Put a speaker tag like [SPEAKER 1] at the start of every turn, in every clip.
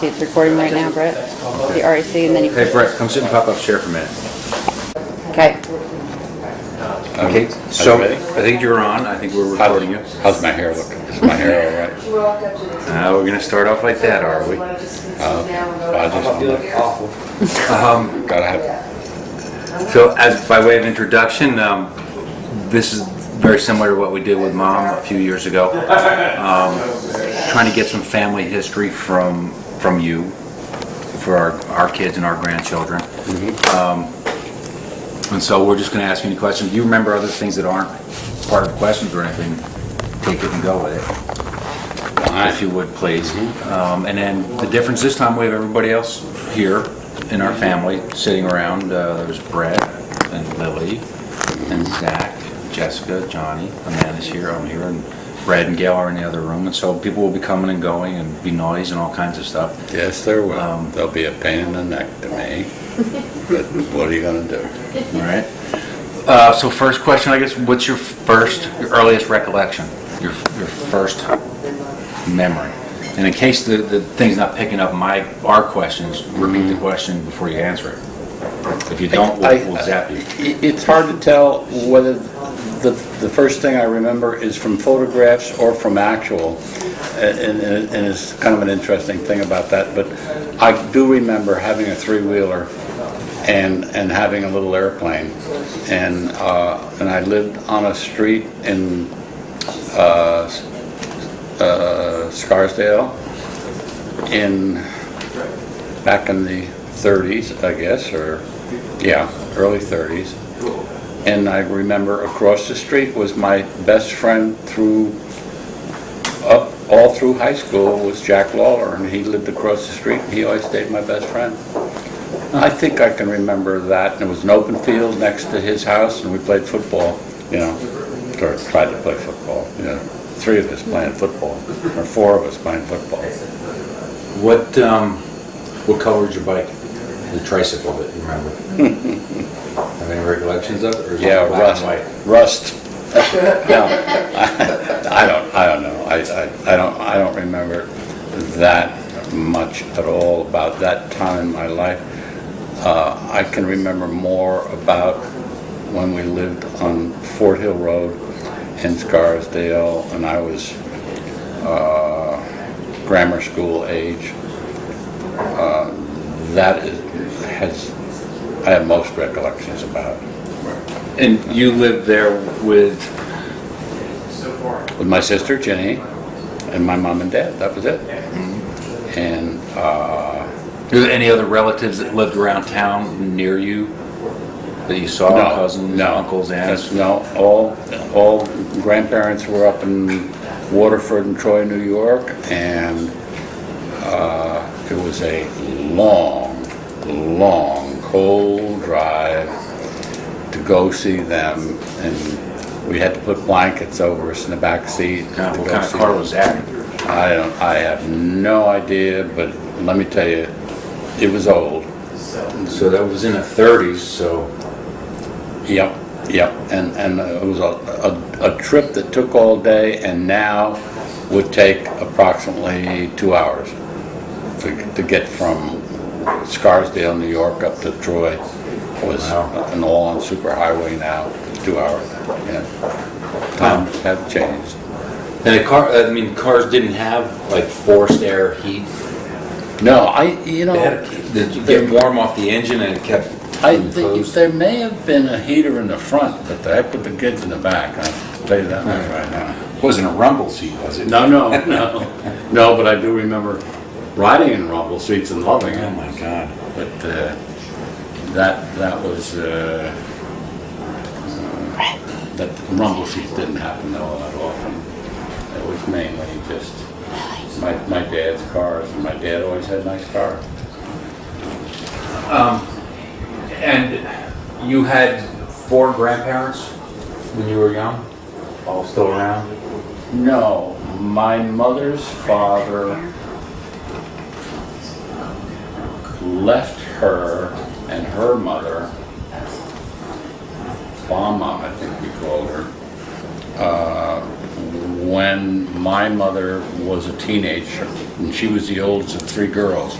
[SPEAKER 1] See, it's recording right now, Brett. The RAC, and then you.
[SPEAKER 2] Hey, Brett, come sit and pop up share for a minute.
[SPEAKER 1] Okay.
[SPEAKER 2] Okay, so I think you're on. I think we're recording you.
[SPEAKER 3] How's my hair looking? Is my hair all right?
[SPEAKER 2] We're going to start off like that, are we?
[SPEAKER 3] I just look awful. Gotta have.
[SPEAKER 2] So, as by way of introduction, this is very similar to what we did with Mom a few years ago. Trying to get some family history from you for our kids and our grandchildren. And so we're just going to ask you any questions. Do you remember other things that aren't part of the questions or anything? Take it and go with it, if you would, please. And then the difference this time, we have everybody else here in our family sitting around. There's Brett and Lily and Zach, Jessica, Johnny, Amanda's here, I'm here, and Brad and Gail are in the other room. And so people will be coming and going and be noise and all kinds of stuff.
[SPEAKER 3] Yes, there will. There'll be a pain in the neck to me. But what are you going to do?
[SPEAKER 2] All right. So first question, I guess, what's your earliest recollection? Your first memory? And in case the thing's not picking up our questions, repeat the question before you answer it. If you don't, we'll zap you.
[SPEAKER 3] It's hard to tell whether the first thing I remember is from photographs or from actual, and it's kind of an interesting thing about that. But I do remember having a three-wheeler and having a little airplane, and I lived on a street in Scarsdale back in the 30s, I guess, early 30s. And I remember across the street was my best friend all through high school was Jack Lawler, and he lived across the street, and he always stayed my best friend. I think I can remember that, and it was an open field next to his house, and we played football, or tried to play football, three of us playing football, or four of us playing football.
[SPEAKER 2] What color was your bike? The tricycle that you remember? Have any recollections of it? Or is it black and white?
[SPEAKER 3] Rust. No, I don't know. I don't remember that much at all about that time in my life. I can remember more about when we lived on Fort Hill Road in Scarsdale, and I was grammar school age. I have most recollections about.
[SPEAKER 2] And you lived there with
[SPEAKER 3] my sister Jenny and my mom and dad. That was it. And
[SPEAKER 2] were there any other relatives that lived around town near you that you saw? Cousins, uncles, aunts?
[SPEAKER 3] No, all grandparents were up in Waterford and Troy, New York, and it was a long, cold drive to go see them, and we had to put blankets over us in the back seat.
[SPEAKER 2] What kind of car was that?
[SPEAKER 3] I have no idea, but let me tell you, it was old.
[SPEAKER 2] So that was in the 30s, so...
[SPEAKER 3] Yep, and it was a trip that took all day, and now would take approximately 2 hours to get from Scarsdale, New York, up to Troy. Was an all-on superhighway now, 2 hours. Times have changed.
[SPEAKER 2] And cars didn't have like forced air heat.
[SPEAKER 3] No,
[SPEAKER 2] Did you get warm off the engine and it kept?
[SPEAKER 3] I think there may have been a heater in the front, but the heck with the kids in the back. I'll tell you that much right now.
[SPEAKER 2] It wasn't a rumble seat, was it?
[SPEAKER 3] No. No, but I do remember riding in rumble seats and loving it.
[SPEAKER 2] Oh my God!
[SPEAKER 3] But that was that rumble seats didn't happen all that often. It was mainly just my dad's cars, and my dad always had nice cars.
[SPEAKER 2] And you had 4 grandparents when you were young, all still around?
[SPEAKER 3] No, my mother's father left her and her mother, Bomb Mom, I think we called her, when my mother was a teenager, and she was the oldest of 3 girls.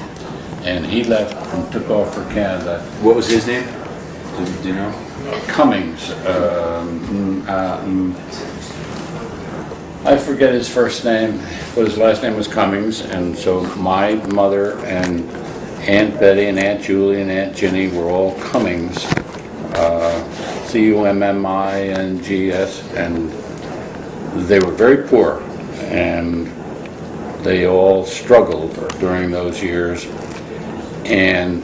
[SPEAKER 3] And he left and took off for Canada.
[SPEAKER 2] What was his name? Do you know?
[SPEAKER 3] Cummings. I forget his first name, but his last name was Cummings. And so my mother and Aunt Betty and Aunt Julie and Aunt Ginny were all Cummings. Cummings, and they were very poor, and they all struggled during those years. And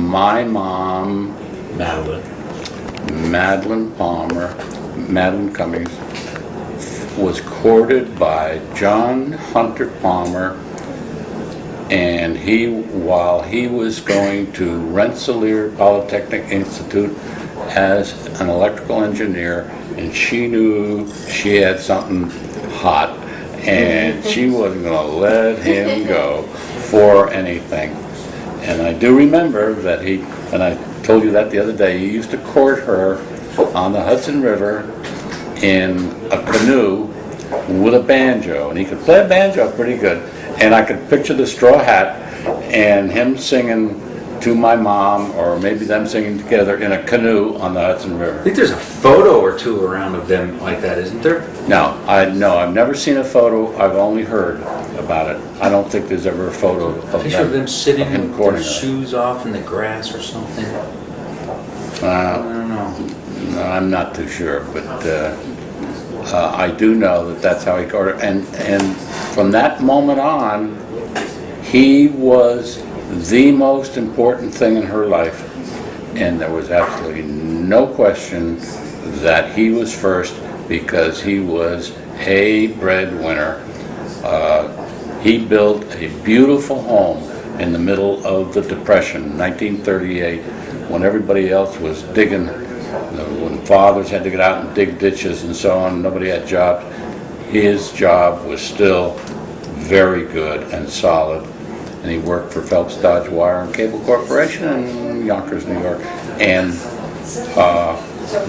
[SPEAKER 3] my mom, Madeline Cummings, was courted by John Hunter Palmer, and while he was going to Rensselaer Polytechnic Institute as an electrical engineer, and she knew she had something hot, and she wasn't going to let him go for anything. And I do remember that and I told you that the other day, he used to court her on the Hudson River in a canoe with a banjo, and he could play a banjo pretty good. And I could picture the straw hat and him singing to my mom, or maybe them singing together in a canoe on the Hudson
[SPEAKER 2] I
[SPEAKER 3] River.
[SPEAKER 2] think there's a photo or two around of them like that, isn't there?
[SPEAKER 3] No, I've never seen a photo. I've only heard about it. I don't think there's ever a photo of
[SPEAKER 2] Picture of them sitting
[SPEAKER 3] him
[SPEAKER 2] with
[SPEAKER 3] courting
[SPEAKER 2] their
[SPEAKER 3] her.
[SPEAKER 2] shoes off in the grass or something. I don't know.
[SPEAKER 3] No, I'm not too sure, but I do know that that's how he courted her. And from that moment on, he was the most important thing in her life, and there was absolutely no question that he was first, because he was a breadwinner. He built a beautiful home in the middle of the Depression, 1938, when everybody else was digging, when fathers had to get out and dig ditches and so on, nobody had jobs. His job was still very good and solid. And he worked for Phelps Dodge Wire and Cable Corporation in Yonkers, New York, and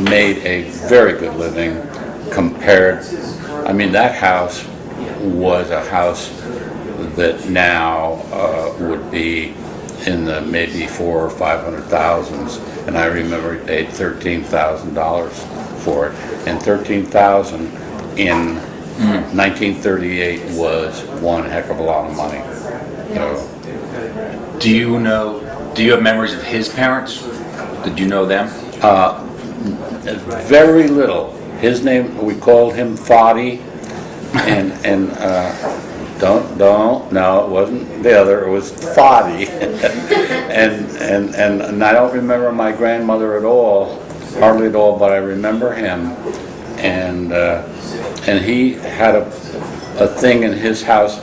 [SPEAKER 3] made a very good living compared. I mean, that house was a house that now would be in the maybe $400,000 or $500,000, and I remember he paid $13,000 for it, and $13,000 in 1938 was one heck of a lot of money. So,
[SPEAKER 2] Do you have memories of his parents? Did you know them?
[SPEAKER 3] very little. His name, we called him Foddy, and no, it wasn't the other, it was Foddy. and I don't remember my grandmother at all, hardly at all, but I remember him. And he had a thing in his house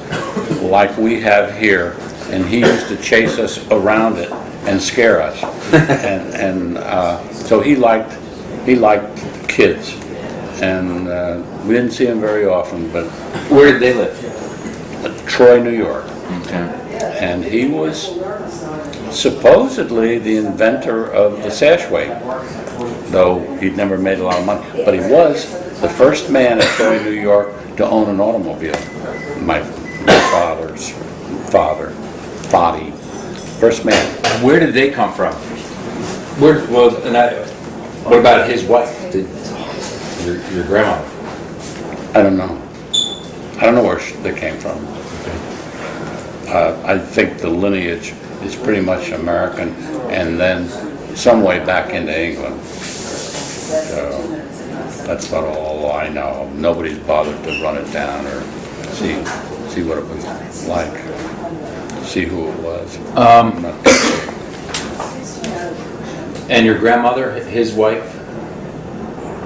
[SPEAKER 3] like we have here, and he used to chase us around it and scare us. So he liked kids, and we didn't see him very often, but
[SPEAKER 2] Where did they live?
[SPEAKER 3] Troy, New York.
[SPEAKER 2] Okay.
[SPEAKER 3] And he was supposedly the inventor of the Sashway, though he'd never made a lot of money. But he was the first man in Troy, New York to own an automobile. My father's father, Foddy, first man.
[SPEAKER 2] Where did they come from? What about his wife? Your grandmother?
[SPEAKER 3] I don't know. I don't know where they came from. I think the lineage is pretty much American, and then some way back into England. So that's about all I know. Nobody's bothered to run it down or see what it was like, see who it was.
[SPEAKER 2] And your grandmother, his wife,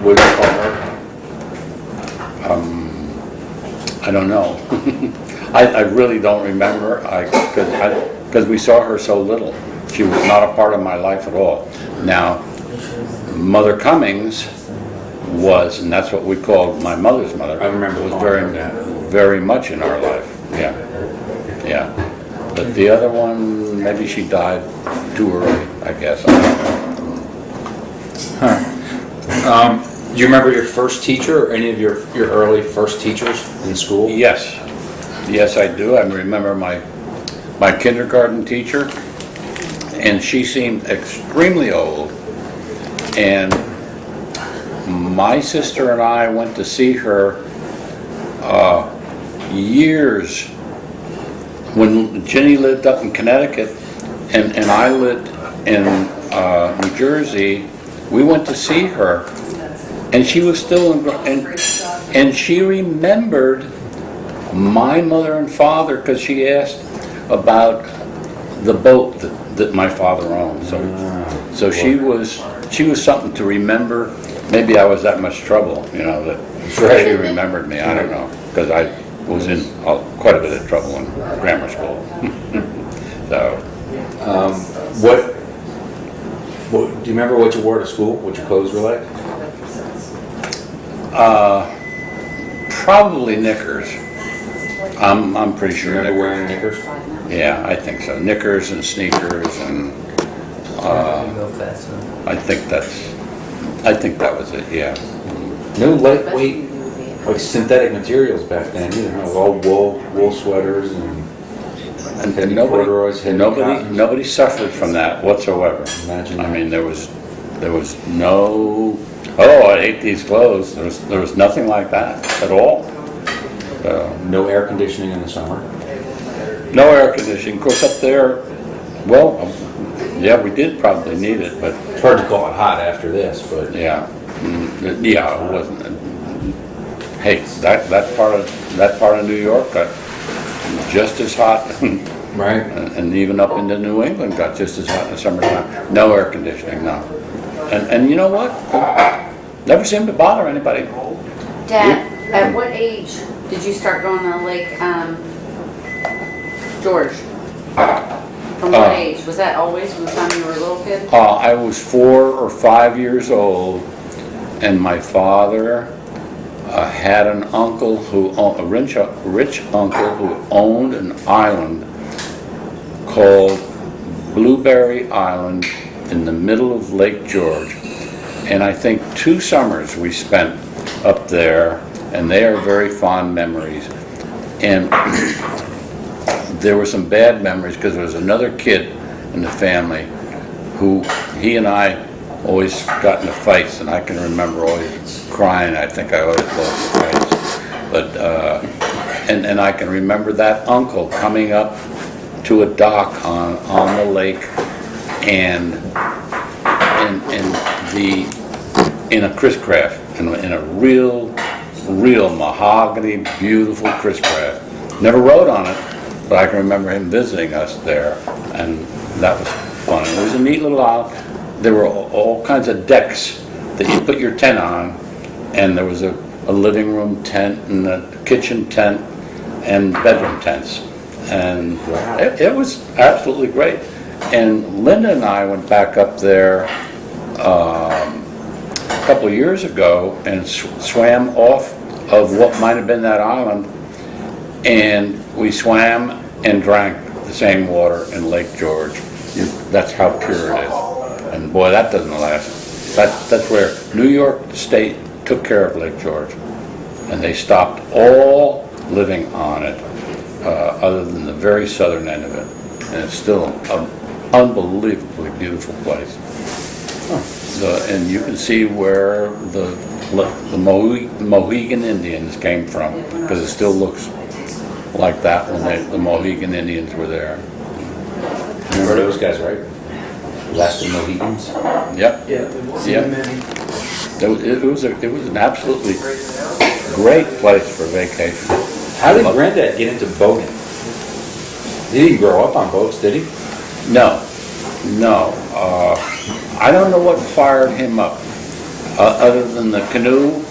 [SPEAKER 2] what did you call her?
[SPEAKER 3] I don't know. I really don't remember, because we saw her so little. She was not a part of my life at all. Now, Mother Cummings was, and that's what we called my mother's mother.
[SPEAKER 2] I remember
[SPEAKER 3] was
[SPEAKER 2] calling her
[SPEAKER 3] very much in our life. Yeah. But the other one, maybe she died too early, I guess. I don't know.
[SPEAKER 2] Do you remember your first teacher or any of your early first teachers in school?
[SPEAKER 3] Yes, yes, I do. I remember my kindergarten teacher, and she seemed extremely old. And my sister and I went to see her years when Ginny lived up in Connecticut and I lived in New Jersey. We went to see her, and she was still and she remembered my mother and father because she asked about the boat that my father owned. So she was something to remember. Maybe I was that much trouble, you know, that she remembered me. I don't know, because I was in quite a bit of trouble in grammar school. So,
[SPEAKER 2] What do you remember what you wore to school? What your clothes were like?
[SPEAKER 3] probably knickers. I'm pretty sure.
[SPEAKER 2] Remember wearing knickers?
[SPEAKER 3] Yeah, I think so. Knickers and sneakers, and I think that was it. Yeah.
[SPEAKER 2] No lightweight, like synthetic materials back then. You know, all wool sweaters and
[SPEAKER 3] And
[SPEAKER 2] corduroys, heavy cottons.
[SPEAKER 3] nobody suffered from that whatsoever.
[SPEAKER 2] Imagine
[SPEAKER 3] I
[SPEAKER 2] that.
[SPEAKER 3] mean, there was no, oh, I hate these clothes. There was nothing like that at all.
[SPEAKER 2] No air conditioning in the summer.
[SPEAKER 3] No air conditioning. Of course, up there, well, yeah, we did probably need it, but
[SPEAKER 2] It's hard to call it hot after this, but
[SPEAKER 3] yeah, yeah, it wasn't. Hey, that part of New York got just as hot.
[SPEAKER 2] right.
[SPEAKER 3] And even up into New England got just as hot in the summertime. No air conditioning, no. And you know what? Never seemed to bother anybody.
[SPEAKER 1] Dad, at what age did you start going to Lake George? From what age? Was that always from the time you were a little kid?
[SPEAKER 3] I was 4 or 5 years old, and my father had an uncle a rich uncle who owned an island called Blueberry Island in the middle of Lake George. And I think 2 summers we spent up there, and they are very fond memories. And there were some bad memories because there was another kid in the family who he and I always got into fights, and I can remember always crying. I think I always lost the fights. But and I can remember that uncle coming up to a dock on the lake and in a Chris Craft, in a real mahogany, beautiful Chris Craft. Never rode on it, but I can remember him visiting us there, and that was fun. It was a neat little island. There were all kinds of decks that you put your tent on, and there was a living room tent and a kitchen tent and bedroom tents. And it was absolutely great. And Linda and I went back up there a couple of years ago and swam off of what might have been that island, and we swam and drank the same water in Lake George. That's how pure it is. And boy, that doesn't last. That's where New York State took care of Lake George, and they stopped all living on it other than the very southern end of it. And it's still an unbelievably beautiful place. And you can see where the Mohegan Indians came from, because it still looks like that when the Mohegan Indians were there.
[SPEAKER 2] Remember those guys, right? Last of the Mohegans.
[SPEAKER 3] Yep. Yep. It was an absolutely great place for vacation.
[SPEAKER 2] How did Granddad get into boating? He didn't grow up on boats, did he?
[SPEAKER 3] No. I don't know what fired him up, other than the canoe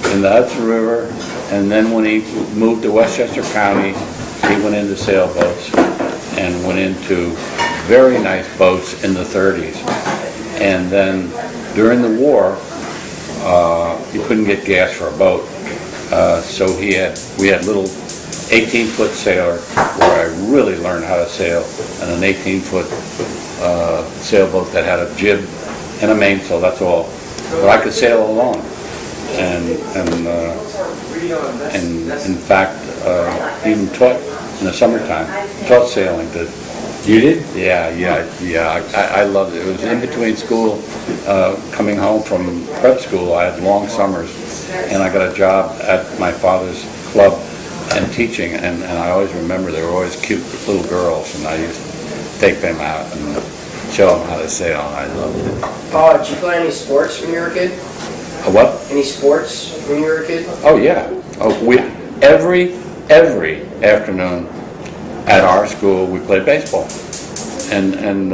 [SPEAKER 3] in the Hudson River, and then when he moved to Westchester County, he went into sailboats and went into very nice boats in the 30s. And then during the war, he couldn't get gas for a boat, so we had little 18-foot sailor where I really learned how to sail, and an 18-foot sailboat that had a jib and a mainsail, that's all. But I could sail alone. And in fact, even taught in the summertime, taught sailing.
[SPEAKER 2] You did?
[SPEAKER 3] Yeah. I loved it. It was in between school, coming home from prep school. I had long summers, and I got a job at my father's club and teaching. And I always remember there were always cute little girls, and I used to take them out and show them how to sail. And I loved it.
[SPEAKER 4] Did you play any sports when you were a kid?
[SPEAKER 3] A what?
[SPEAKER 4] Any sports when you were a kid?
[SPEAKER 3] Oh yeah. Oh, we every afternoon at our school we played baseball, and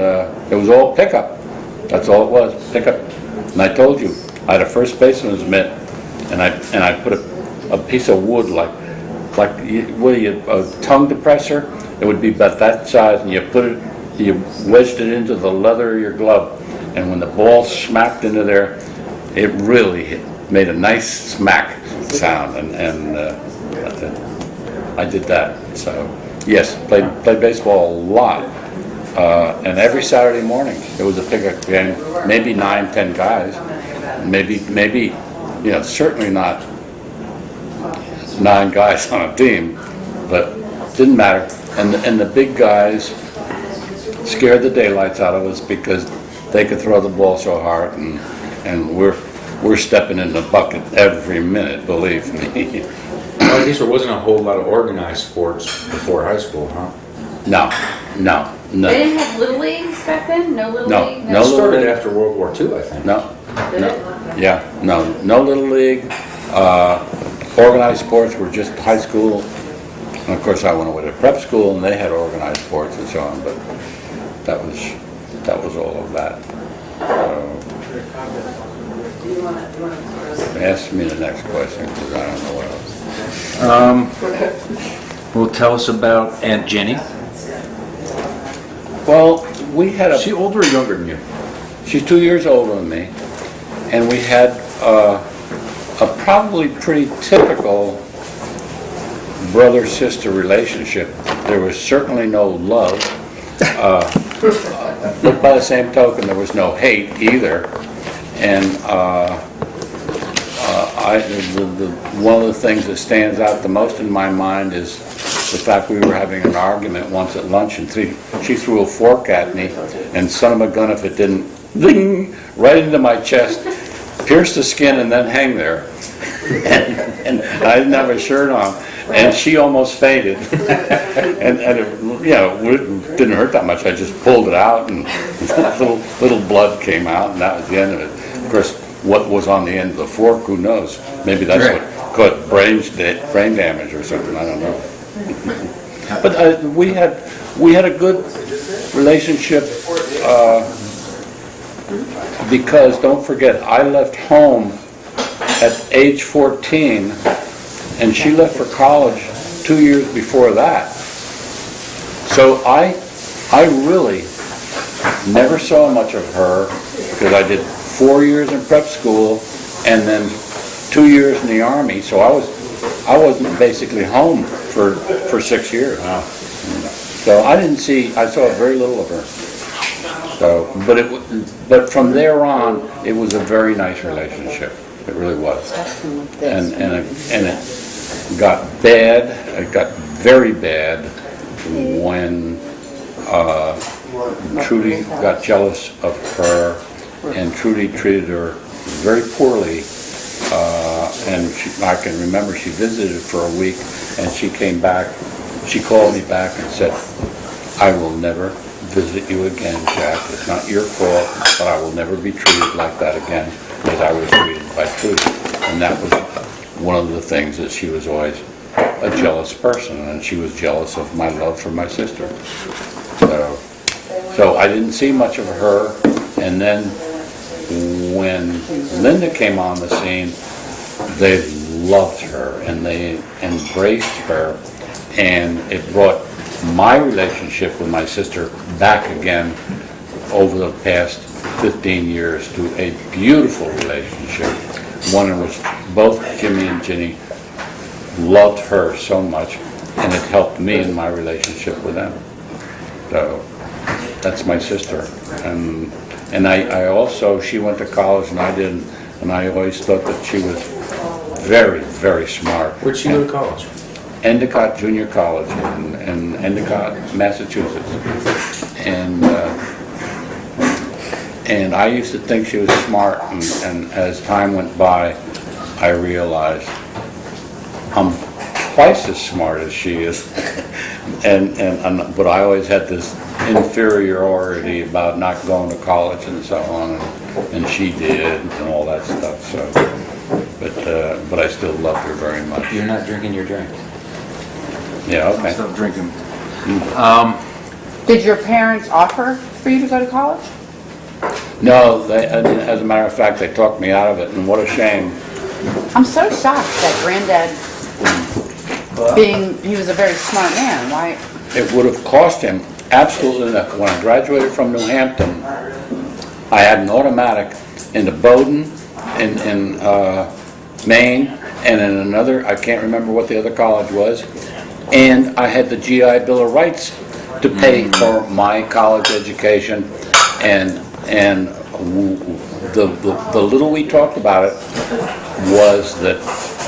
[SPEAKER 3] it was all pickup. That's all it was, pickup. And I told you, I had a first baseman's mitt, and I put a piece of wood like a tongue depressor. It would be about that size, and you wedged it into the leather of your glove, and when the ball smacked into there, it really made a nice smack sound, and I did that. So yes, played baseball a lot, and every Saturday morning it was a pickup game. Maybe 9-10 guys, maybe certainly not 9 guys on a team, but didn't matter. And the big guys scared the daylights out of us because they could throw the ball so hard, and we're stepping in the bucket every minute, believe me.
[SPEAKER 2] Well, I guess there wasn't a whole lot of organized sports before high school, huh?
[SPEAKER 3] No.
[SPEAKER 1] They didn't have Little Leagues back then? No Little
[SPEAKER 3] No,
[SPEAKER 1] League?
[SPEAKER 3] no
[SPEAKER 2] It
[SPEAKER 3] Little
[SPEAKER 2] started
[SPEAKER 3] League.
[SPEAKER 2] after World War II, I think.
[SPEAKER 3] No.
[SPEAKER 1] Did it?
[SPEAKER 3] Yeah, no Little League. Organized sports were just high school. And of course, I went away to prep school, and they had organized sports and so on. But that was all of that. Ask me the next question because I don't know what else.
[SPEAKER 2] Well, tell us about Aunt Jenny.
[SPEAKER 3] Well, we had
[SPEAKER 2] Is she older or younger than you?
[SPEAKER 3] She's 2 years older than me, and we had a probably pretty typical brother-sister relationship. There was certainly no love, but by the same token, there was no hate either. And one of the things that stands out the most in my mind is the fact we were having an argument once at lunch, and she threw a fork at me, and son of a gun if it didn't, ding, right into my chest, pierce the skin, and then hang there. And I didn't have a shirt on, and she almost fainted. And it, it didn't hurt that much. I just pulled it out, and little blood came out, and that was the end of it. Of course, what was on the end of the fork, who knows? Maybe that's what caused brain damage or something. I don't know. But we had a good relationship because don't forget, I left home at age 14, and she left for college 2 years before that. So I really never saw much of her because I did 4 years in prep school and then 2 years in the Army. So I wasn't basically home for 6 years.
[SPEAKER 2] Wow.
[SPEAKER 3] So I saw very little of her. So, but from there on, it was a very nice relationship. It really was. And it got bad. It got very bad when Trudy got jealous of her, and Trudy treated her very poorly. And I can remember she visited for a week, and she came back. She called me back and said, "I will never visit you again, Jack. It's not your fault, but I will never be treated like that again as I was treated by Trudy." And that was one of the things that she was always a jealous person, and she was jealous of my love for my sister. So I didn't see much of her, and then when Linda came on the scene, they loved her and they embraced her, and it brought my relationship with my sister back again over the past 15 years to a beautiful relationship, one in which both Jimmy and Ginny loved her so much, and it helped me in my relationship with them. So That's my sister. And I also, she went to college and I didn't, and I always thought that she was very, very smart.
[SPEAKER 2] Where'd she go to college?
[SPEAKER 3] Endicott Junior College in Endicott, Massachusetts. And I used to think she was smart, and as time went by, I realized I'm twice as smart as she is. But I always had this inferiority about not going to college and so on, and she did, and all that stuff, so. But I still loved her very much.
[SPEAKER 2] You're not drinking your drink.
[SPEAKER 3] Yeah, okay.
[SPEAKER 2] Stop drinking.
[SPEAKER 1] Did your parents offer for you to go to college?
[SPEAKER 3] No, as a matter of fact, they talked me out of it, and what a shame.
[SPEAKER 1] I'm so shocked that granddad, he was a very smart man, why?
[SPEAKER 3] It would have cost him absolutely nothing. When I graduated from New Hampton, I had an automatic in the Bowdoin, in Maine, and in another, I can't remember what the other college was, and I had the GI Bill of Rights to pay for my college education, and the little we talked about it was that,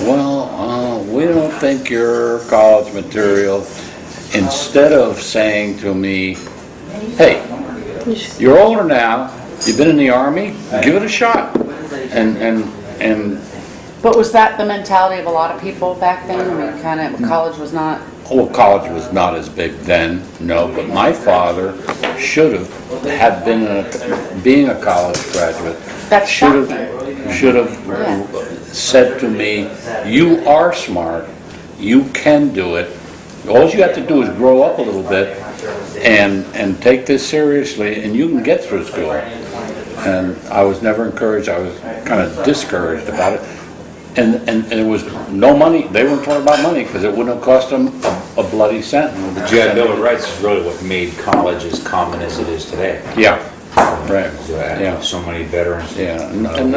[SPEAKER 3] well, we don't think you're college material. Instead of saying to me, hey, you're older now, you've been in the Army, give it a shot. And
[SPEAKER 1] But was that the mentality of a lot of people back then? I mean, kind of, college was not,
[SPEAKER 3] well, college was not as big then, no, but my father should have been being a college graduate.
[SPEAKER 1] That's
[SPEAKER 3] should
[SPEAKER 1] shocking.
[SPEAKER 3] have said to me, you are smart, you can do it. All you have to do is grow up a little bit and take this seriously, and you can get through school. And I was never encouraged. I was kind of discouraged about it. And there was no money. They weren't talking about money because it wouldn't have cost them a bloody cent.
[SPEAKER 2] The GI Bill of Rights is really what made college as common as it is today.
[SPEAKER 3] Yeah, right.
[SPEAKER 2] Yeah, so many veterans.
[SPEAKER 3] Yeah, and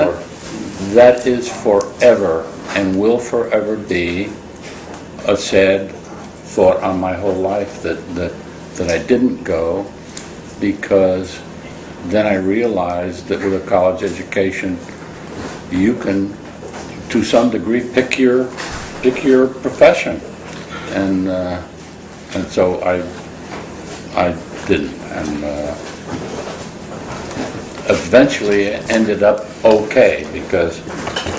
[SPEAKER 3] that is forever and will forever be a sad thought on my whole life that I didn't go, because then I realized that with a college education you can to some degree pick your profession, and so I didn't, and eventually it ended up okay because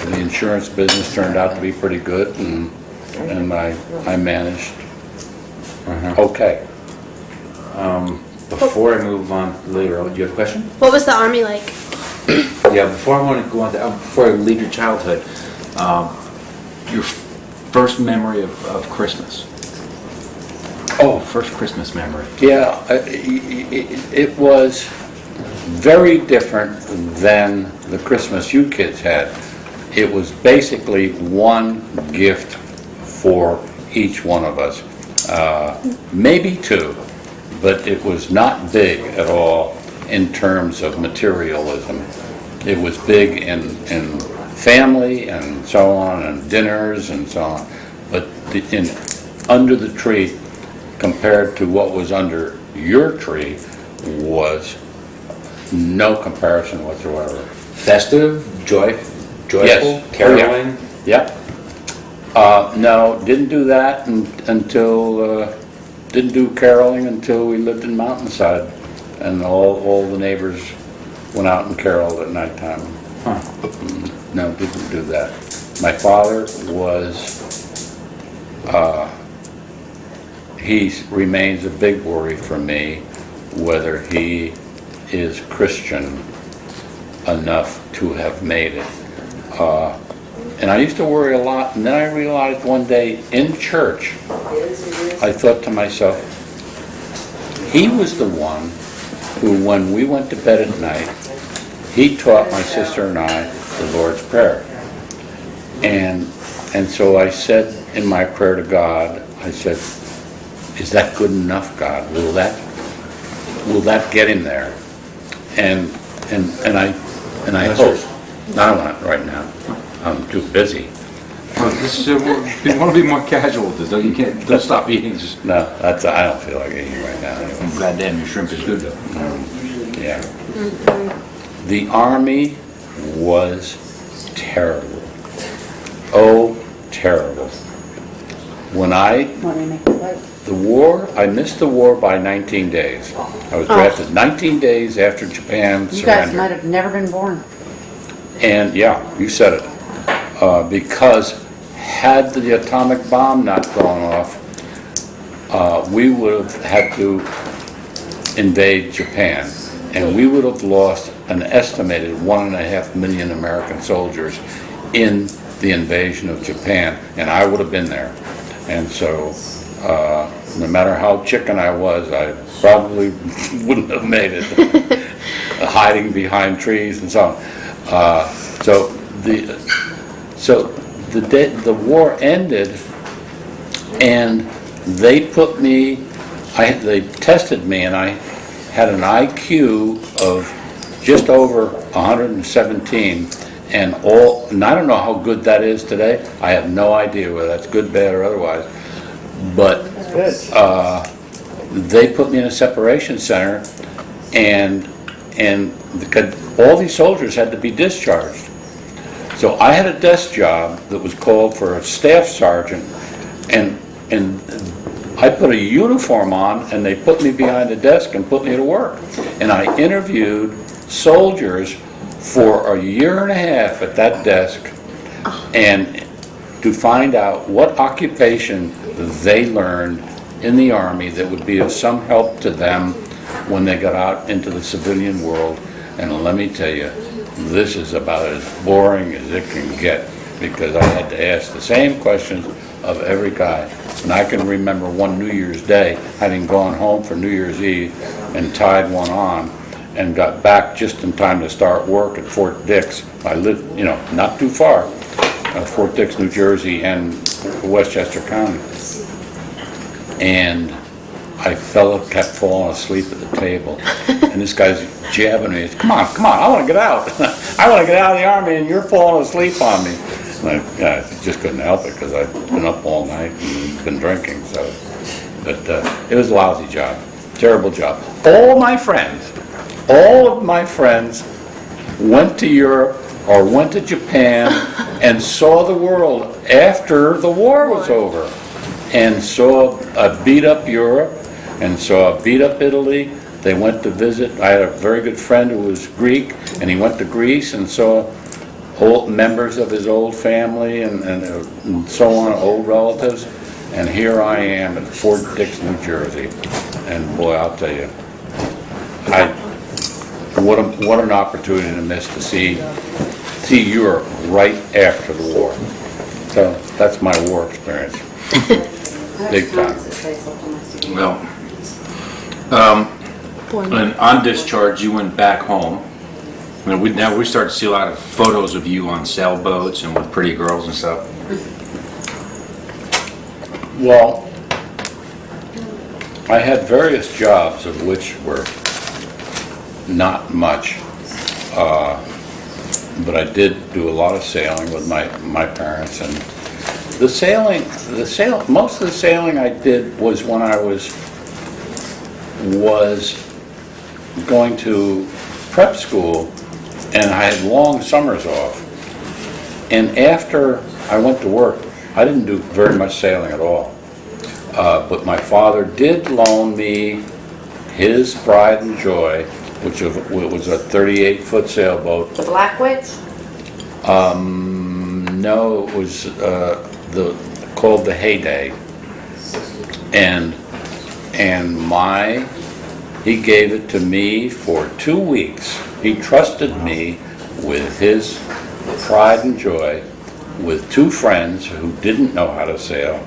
[SPEAKER 3] the insurance business turned out to be pretty good, and I managed okay.
[SPEAKER 2] Before I move on later, do you have a question?
[SPEAKER 5] What was the Army like?
[SPEAKER 2] Yeah, before I want to go on to, before I leave your childhood, your first memory of Christmas. Oh, first Christmas memory.
[SPEAKER 3] Yeah, it was very different than the Christmas you kids had. It was basically one gift for each one of us. Maybe two, but it was not big at all in terms of materialism. It was big in family and so on, and dinners and so on, but under the tree, compared to what was under your tree, was no comparison whatsoever.
[SPEAKER 2] Festive, joyful,
[SPEAKER 3] Yes.
[SPEAKER 2] caroling.
[SPEAKER 3] Yep. No, didn't do that until, didn't do caroling until we lived in Mountainside, and all the neighbors went out and caroled at nighttime.
[SPEAKER 2] Huh.
[SPEAKER 3] No, didn't do that. My father was, he remains a big worry for me, whether he is Christian enough to have made it. And I used to worry a lot, and then I realized one day in church, I thought to myself, he was the one who, when we went to bed at night, he taught my sister and I the Lord's Prayer. And so I said in my prayer to God, I said, is that good enough, God? Will that get him there? And I hope. I don't want it right now. I'm too busy.
[SPEAKER 2] This is, we want to be more casual with this, though. You can't, don't stop eating, just,
[SPEAKER 3] No, I don't feel like eating right now anyway.
[SPEAKER 2] goddamn, your shrimp is good, though.
[SPEAKER 3] Yeah. The Army was terrible. Oh, terrible. When I,
[SPEAKER 1] Want me to make it light?
[SPEAKER 3] the war, I missed the war by 19 days. I was drafted 19 days after Japan
[SPEAKER 1] You guys might
[SPEAKER 3] surrendered.
[SPEAKER 1] have never been born.
[SPEAKER 3] And, yeah, you said it. Because had the atomic bomb not gone off, we would have had to invade Japan. And we would have lost an estimated 1.5 million American soldiers in the invasion of Japan, and I would have been there. And so, no matter how chicken I was, I probably wouldn't have made it, hiding behind trees and so on. The war ended, and they put me, they tested me, and I had an IQ of just over 117, and I don't know how good that is today. I have no idea whether that's good, bad, or otherwise. But they put me in a separation center, and all these soldiers had to be discharged. So I had a desk job that was called for a staff sergeant, and I put a uniform on, and they put me behind a desk and put me to work. And I interviewed soldiers for a year and a half at that desk, and to find out what occupation they learned in the Army that would be of some help to them when they got out into the civilian world. And let me tell you, this is about as boring as it can get, because I had to ask the same questions of every guy. And I can remember one New Year's Day, having gone home for New Year's Eve and tied one on, and got back just in time to start work at Fort Dix. I lived, not too far, Fort Dix, New Jersey, and Westchester County. And I kept falling asleep at the table. And this guy's jabbing me. Come on, I want to get out. I want to get out of the Army, and you're falling asleep on me. And I just couldn't help it, because I'd been up all night and been drinking. But it was a lousy job, terrible job. All of my friends went to Europe or went to Japan and saw the world after the war was over, and saw a beat up Europe and saw a beat up Italy. They went to visit. I had a very good friend who was Greek, and he went to Greece and saw old members of his old family and so on, old relatives. And here I am at Fort Dix, New Jersey, and boy, I'll tell you, what an opportunity to miss, to see Europe right after the war. So that's my war experience. Big time.
[SPEAKER 2] Well, and on discharge, you went back home. I mean, now we start to see a lot of photos of you on sailboats and with pretty girls and stuff.
[SPEAKER 3] Well, I had various jobs, of which were not much, but I did do a lot of sailing with my parents. And most of the sailing I did was when I was going to prep school, and I had long summers off. And after I went to work, I didn't do very much sailing at all. But my father did loan me his Pride and Joy, which was a 38-foot sailboat.
[SPEAKER 1] The Black Witch?
[SPEAKER 3] No, it was called the Heyday. And he gave it to me for 2 weeks. He trusted me with his Pride and Joy with 2 friends who didn't know how to sail,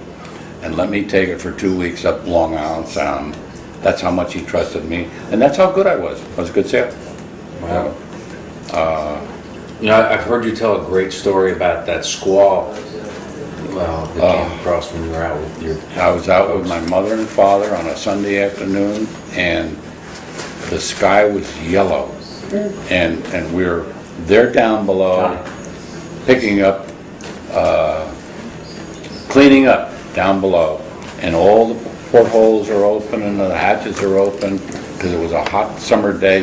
[SPEAKER 3] and let me take it for 2 weeks up Long Island Sound. That's how much he trusted me, and that's how good I was. I was a good sailor.
[SPEAKER 2] Wow. I've heard you tell a great story about that squall. Well, that came across when you were out with your...
[SPEAKER 3] I was out with my mother and father on a Sunday afternoon, and the sky was yellow, and we were there down below picking up cleaning up down below, and all the portholes are open and the hatches are open, because it was a hot summer day,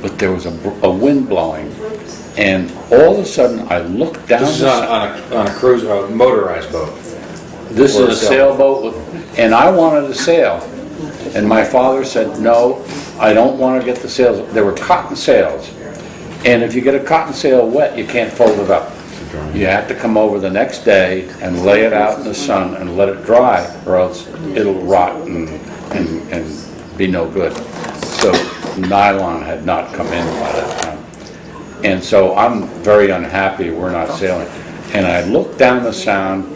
[SPEAKER 3] but there was a wind blowing, and all of a sudden, I looked down.
[SPEAKER 2] This is on a cruise, a motorized boat.
[SPEAKER 3] This
[SPEAKER 2] Or
[SPEAKER 3] is
[SPEAKER 2] a
[SPEAKER 3] a sailboat, and I wanted to sail. And my father said, no, I don't want to get the sails. There were cotton sails. And if you get a cotton sail wet, you can't fold it up. You have to come over the next day and lay it out in the sun and let it dry, or else it'll rot and be no good. So nylon had not come in by that time. And so I'm very unhappy we're not sailing. And I looked down the Sound,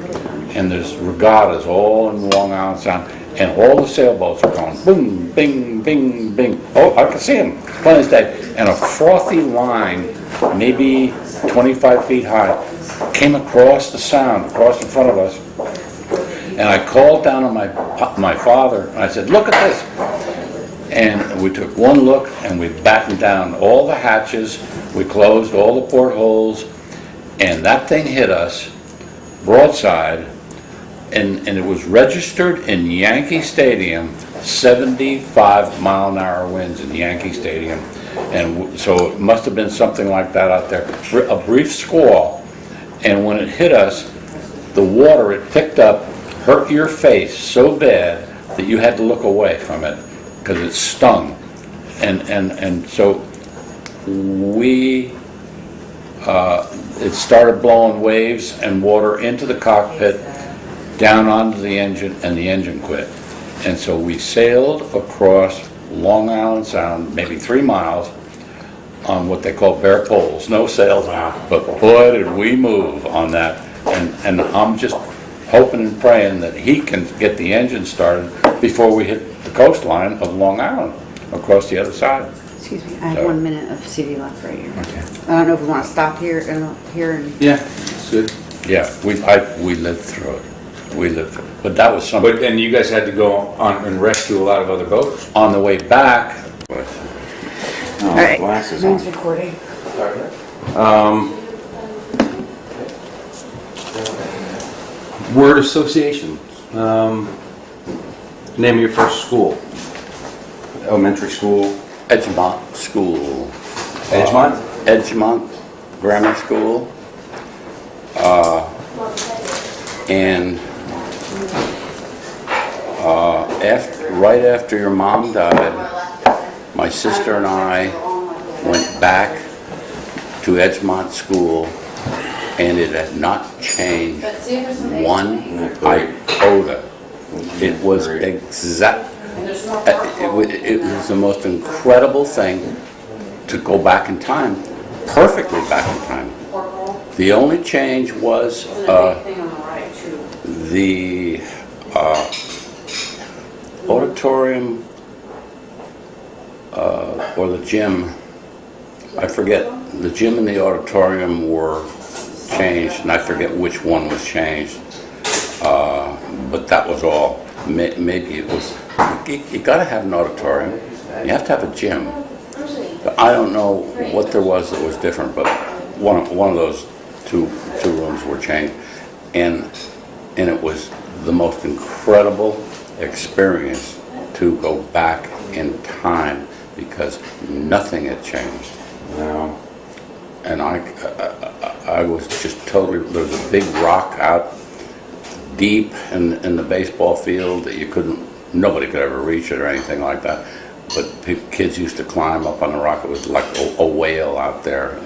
[SPEAKER 3] and there's regattas all in Long Island Sound, and all the sailboats are going boom, bing, bing, bing. Oh, I can see them, plain as day. And a frothy line, maybe 25 feet high, came across the Sound, across in front of us. And I called down on my father, and I said, look at this. And we took one look, and we battened down all the hatches, we closed all the portholes, and that thing hit us broadside, and it was registered in Yankee Stadium, 75-mile-an-hour winds in Yankee Stadium, and so it must have been something like that out there. A brief squall, and when it hit us, the water it picked up hurt your face so bad that you had to look away from it because it stung, and so it started blowing waves and water into the cockpit, down onto the engine, and the engine quit. And so we sailed across Long Island Sound, maybe 3 miles, on what they call bare poles, no sails out, but boy did we move on that. And I'm just hoping and praying that he can get the engine started before we hit the coastline of Long Island, across the other side.
[SPEAKER 1] Excuse me, I have
[SPEAKER 3] So-
[SPEAKER 1] 1 minute of CV left right here.
[SPEAKER 2] Okay.
[SPEAKER 1] I don't know if we want to stop here and
[SPEAKER 2] Yeah, it's good.
[SPEAKER 3] Yeah, we lived through it. We lived through it. But that was something.
[SPEAKER 2] But, and you guys had to go on and rescue a lot of other boats.
[SPEAKER 3] On the way back,
[SPEAKER 1] All right,
[SPEAKER 2] Glasses
[SPEAKER 1] who's
[SPEAKER 2] on.
[SPEAKER 1] recording?
[SPEAKER 2] Word association. Name of your first school. Elementary school.
[SPEAKER 3] Edgemont School.
[SPEAKER 2] Edgemont?
[SPEAKER 3] Edgemont Grammar School. And right after your mom died, my sister and I went back to Edgemont School, and it had not changed one iota. It was exact. It was the most incredible thing to go back in time, perfectly back in time. The only change was the auditorium or the gym. I forget. The gym and the auditorium were changed, and I forget which one was changed. But that was all. Maybe it was. You got to have an auditorium. You have to have a gym. But I don't know what there was that was different. But one of those two rooms were changed, and it was the most incredible experience to go back in time because nothing had changed.
[SPEAKER 2] No.
[SPEAKER 3] And I was just totally. There was a big rock out deep in the baseball field that nobody could ever reach it or anything like that. But kids used to climb up on the rock. It was like a whale out there,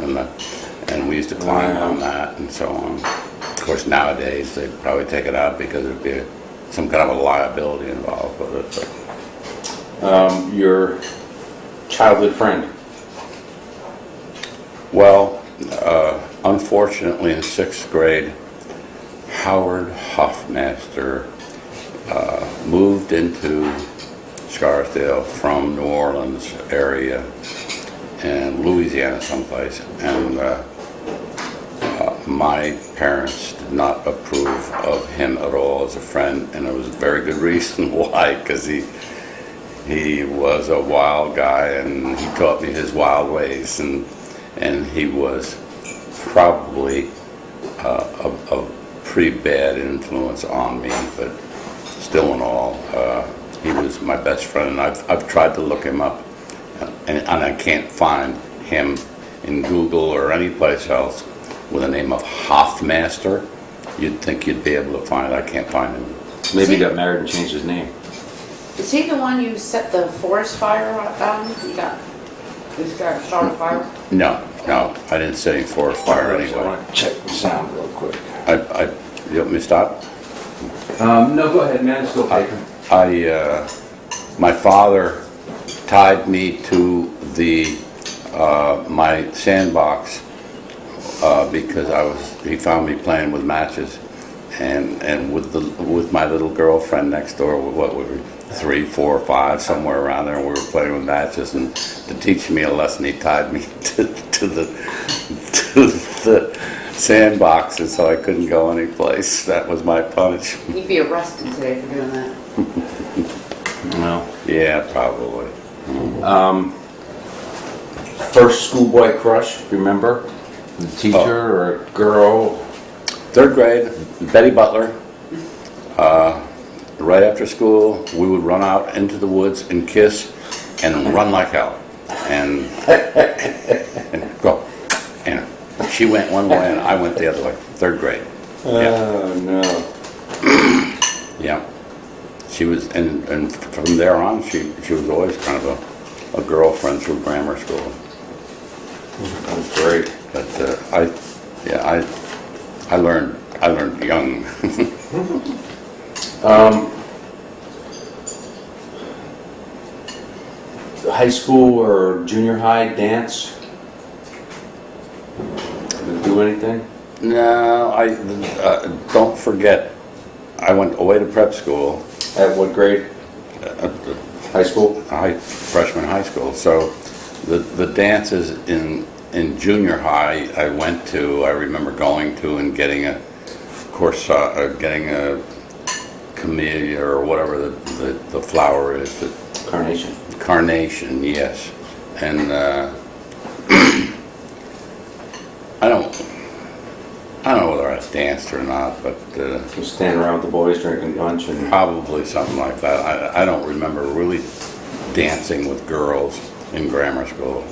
[SPEAKER 3] and we used to climb on that and so on. Of course, nowadays they'd probably take it out because there'd be some kind of a liability involved with it. But.
[SPEAKER 2] Your childhood friend.
[SPEAKER 3] Well, unfortunately in 6th grade, Howard Hoffmaster moved into Scarsdale from New Orleans area and Louisiana someplace, and my parents did not approve of him at all as a friend, and there was a very good reason why, because he was a wild guy and he taught me his wild ways, and he was probably a pretty bad influence on me, but still in all, he was my best friend, and I've tried to look him up, and I can't find him in Google or any place else with the name of Hoffmaster. You'd think you'd be able to find it. I can't find him.
[SPEAKER 2] Maybe he got married and changed his name.
[SPEAKER 1] Is he the one you set the forest fire on? You got started fire?
[SPEAKER 3] No, I didn't set any forest fire
[SPEAKER 2] I
[SPEAKER 3] anyway.
[SPEAKER 2] want to check the sound real quick.
[SPEAKER 3] You want me to stop?
[SPEAKER 2] No, go ahead, man, still taping.
[SPEAKER 3] My father tied me to my sandbox because he found me playing with matches, and with my little girlfriend next door. What were we, 3, 4, 5, somewhere around there, and we were playing with matches. And to teach me a lesson, he tied me to the sandboxes so I couldn't go anyplace. That was my punishment.
[SPEAKER 1] You'd be arrested today for doing that.
[SPEAKER 2] No.
[SPEAKER 3] Yeah, probably.
[SPEAKER 2] First schoolboy crush, remember? The teacher or a girl?
[SPEAKER 3] 3rd grade, Betty Butler. Right after school, we would run out into the woods and kiss and run like hell. And go. And she went one way and I went the other way. 3rd grade.
[SPEAKER 2] Oh, no.
[SPEAKER 3] Yeah. She was, and from there on, she was always kind of a girlfriend through grammar school.
[SPEAKER 2] That's great.
[SPEAKER 3] But I learned young.
[SPEAKER 2] High school or junior high dance? Did you do anything?
[SPEAKER 3] No, don't forget, I went away to prep school.
[SPEAKER 2] At what grade? High school?
[SPEAKER 3] Freshman high school. So the dances in junior high I went to, I remember going to and getting a camellia or whatever the flower is.
[SPEAKER 2] Carnation.
[SPEAKER 3] Carnation, yes. And I don't know whether I danced or not, but
[SPEAKER 2] Just standing around with the boys drinking punch and...
[SPEAKER 3] probably something like that. I don't remember really dancing with girls in grammar school.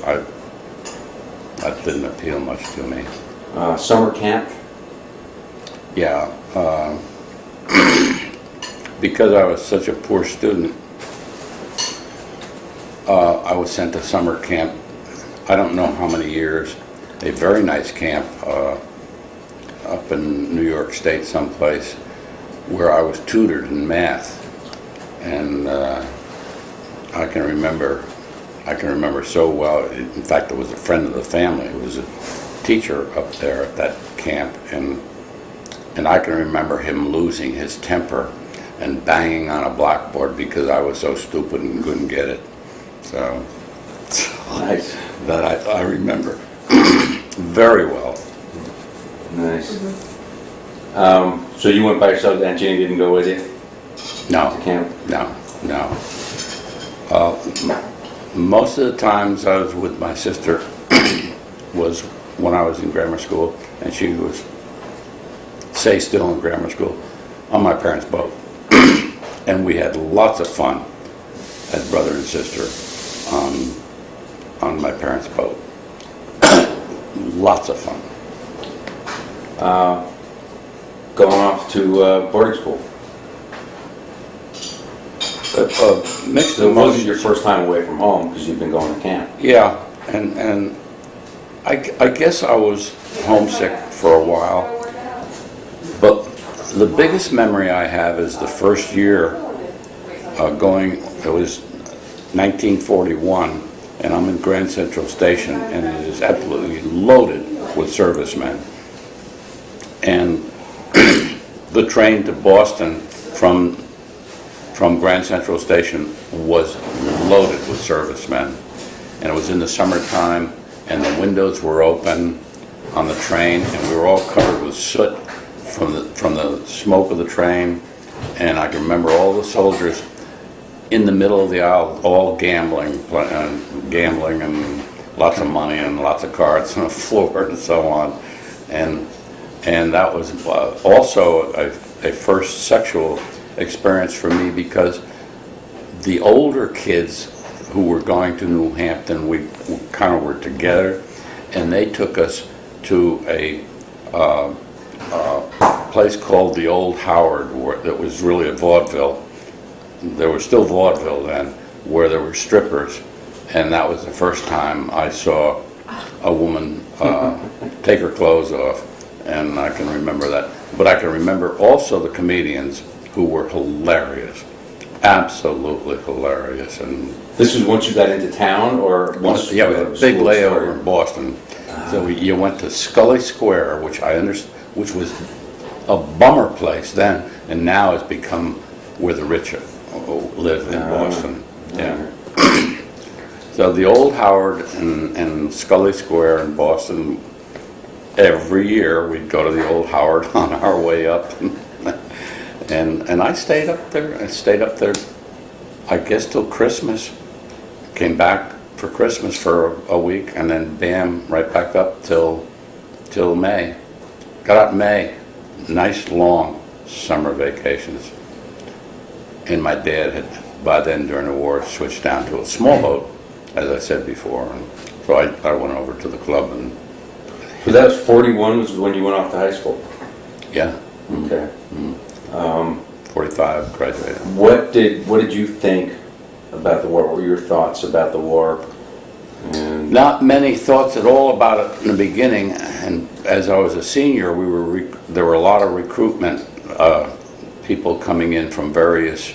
[SPEAKER 3] That didn't appeal much to me.
[SPEAKER 2] Summer camp?
[SPEAKER 3] Yeah, because I was such a poor student, I was sent to summer camp, I don't know how many years, a very nice camp up in New York State someplace, where I was tutored in math. And I can remember so well. In fact, it was a friend of the family who was a teacher up there at that camp, and I can remember him losing his temper and banging on a blackboard because I was so stupid and couldn't get it. So
[SPEAKER 2] Nice.
[SPEAKER 3] that I remember very well.
[SPEAKER 2] Nice. So you went by yourself and Jenny didn't go with you
[SPEAKER 3] No,
[SPEAKER 2] to camp?
[SPEAKER 3] no. Most of the times I was with my sister was when I was in grammar school, and she was, say, still in grammar school, on my parents' boat. And we had lots of fun as brother and sister on my parents' boat. Lots of fun.
[SPEAKER 2] Going off to boarding school.
[SPEAKER 3] Mixed
[SPEAKER 2] So it wasn't
[SPEAKER 3] emotions.
[SPEAKER 2] your first time away from home because you've been going to camp.
[SPEAKER 3] Yeah, and I guess I was homesick for a while, but the biggest memory I have is the first year it was 1941, and I'm in Grand Central Station, and it is absolutely loaded with servicemen. And the train to Boston from Grand Central Station was loaded with servicemen. And it was in the summertime, and the windows were open on the train, and we were all covered with soot from the smoke of the train. And I can remember all the soldiers in the middle of the aisle, all gambling and lots of money and lots of cards on the floor and so on. And And that was also a first sexual experience for me, because the older kids who were going to New Hampton, we kind of were together, and they took us to a place called the Old Howard, that was really a vaudeville. There was still vaudeville then, where there were strippers, and that was the first time I saw a woman take her clothes off, and I can remember that. But I can remember also the comedians who were hilarious, absolutely hilarious. And
[SPEAKER 2] This was once you got into town, or once?
[SPEAKER 3] yeah, we had a big layover in Boston. So you went to Scully Square, which which was a bummer place then, and now has become where the rich live in Boston. Yeah. So the Old Howard and Scully Square in Boston, every year we'd go to the Old Howard on our way up, and I stayed up there. I guess till Christmas. Came back for Christmas for a week, and then bam, right back up till May. Got out in May. Nice long summer vacations. And my dad had, by then during the war, switched down to a small boat, as I said before. And so I went over to the club, and
[SPEAKER 2] So that was 41 was when you went off to high school?
[SPEAKER 3] yeah,
[SPEAKER 2] Okay.
[SPEAKER 3] 45, graduated.
[SPEAKER 2] What did you think about the war? What were your thoughts about the war? And
[SPEAKER 3] Not many thoughts at all about it in the beginning, and as I was a senior, there were a lot of recruitment, people coming in from various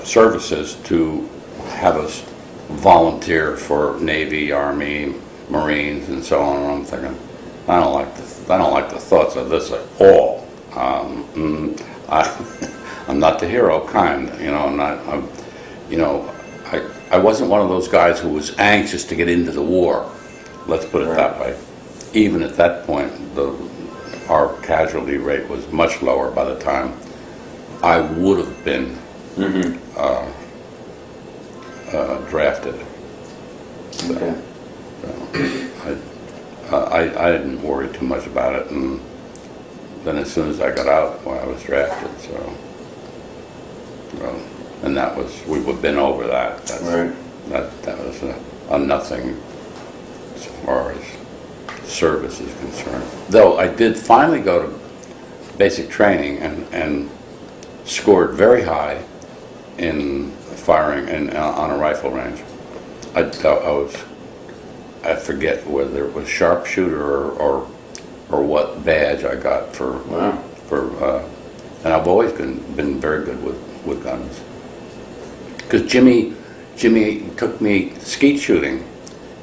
[SPEAKER 3] services to have us volunteer for Navy, Army, Marines, and so on. And I'm thinking, I don't like the thoughts of this at all. I'm not the hero kind, you know. I wasn't one of those guys who was anxious to get into the war. Let's put it that way. Even at that point, our casualty rate was much lower by the time I would have been drafted.
[SPEAKER 2] okay.
[SPEAKER 3] I didn't worry too much about it, and then as soon as I got out, I was drafted. So, and that was, we've been over that.
[SPEAKER 2] Right.
[SPEAKER 3] That was a nothing as far as service is concerned. Though I did finally go to basic training and scored very high in firing on a rifle range. I forget whether it was sharpshooter or what badge I got for.
[SPEAKER 2] Wow.
[SPEAKER 3] And I've always been very good with guns. Because Jimmy took me skeet shooting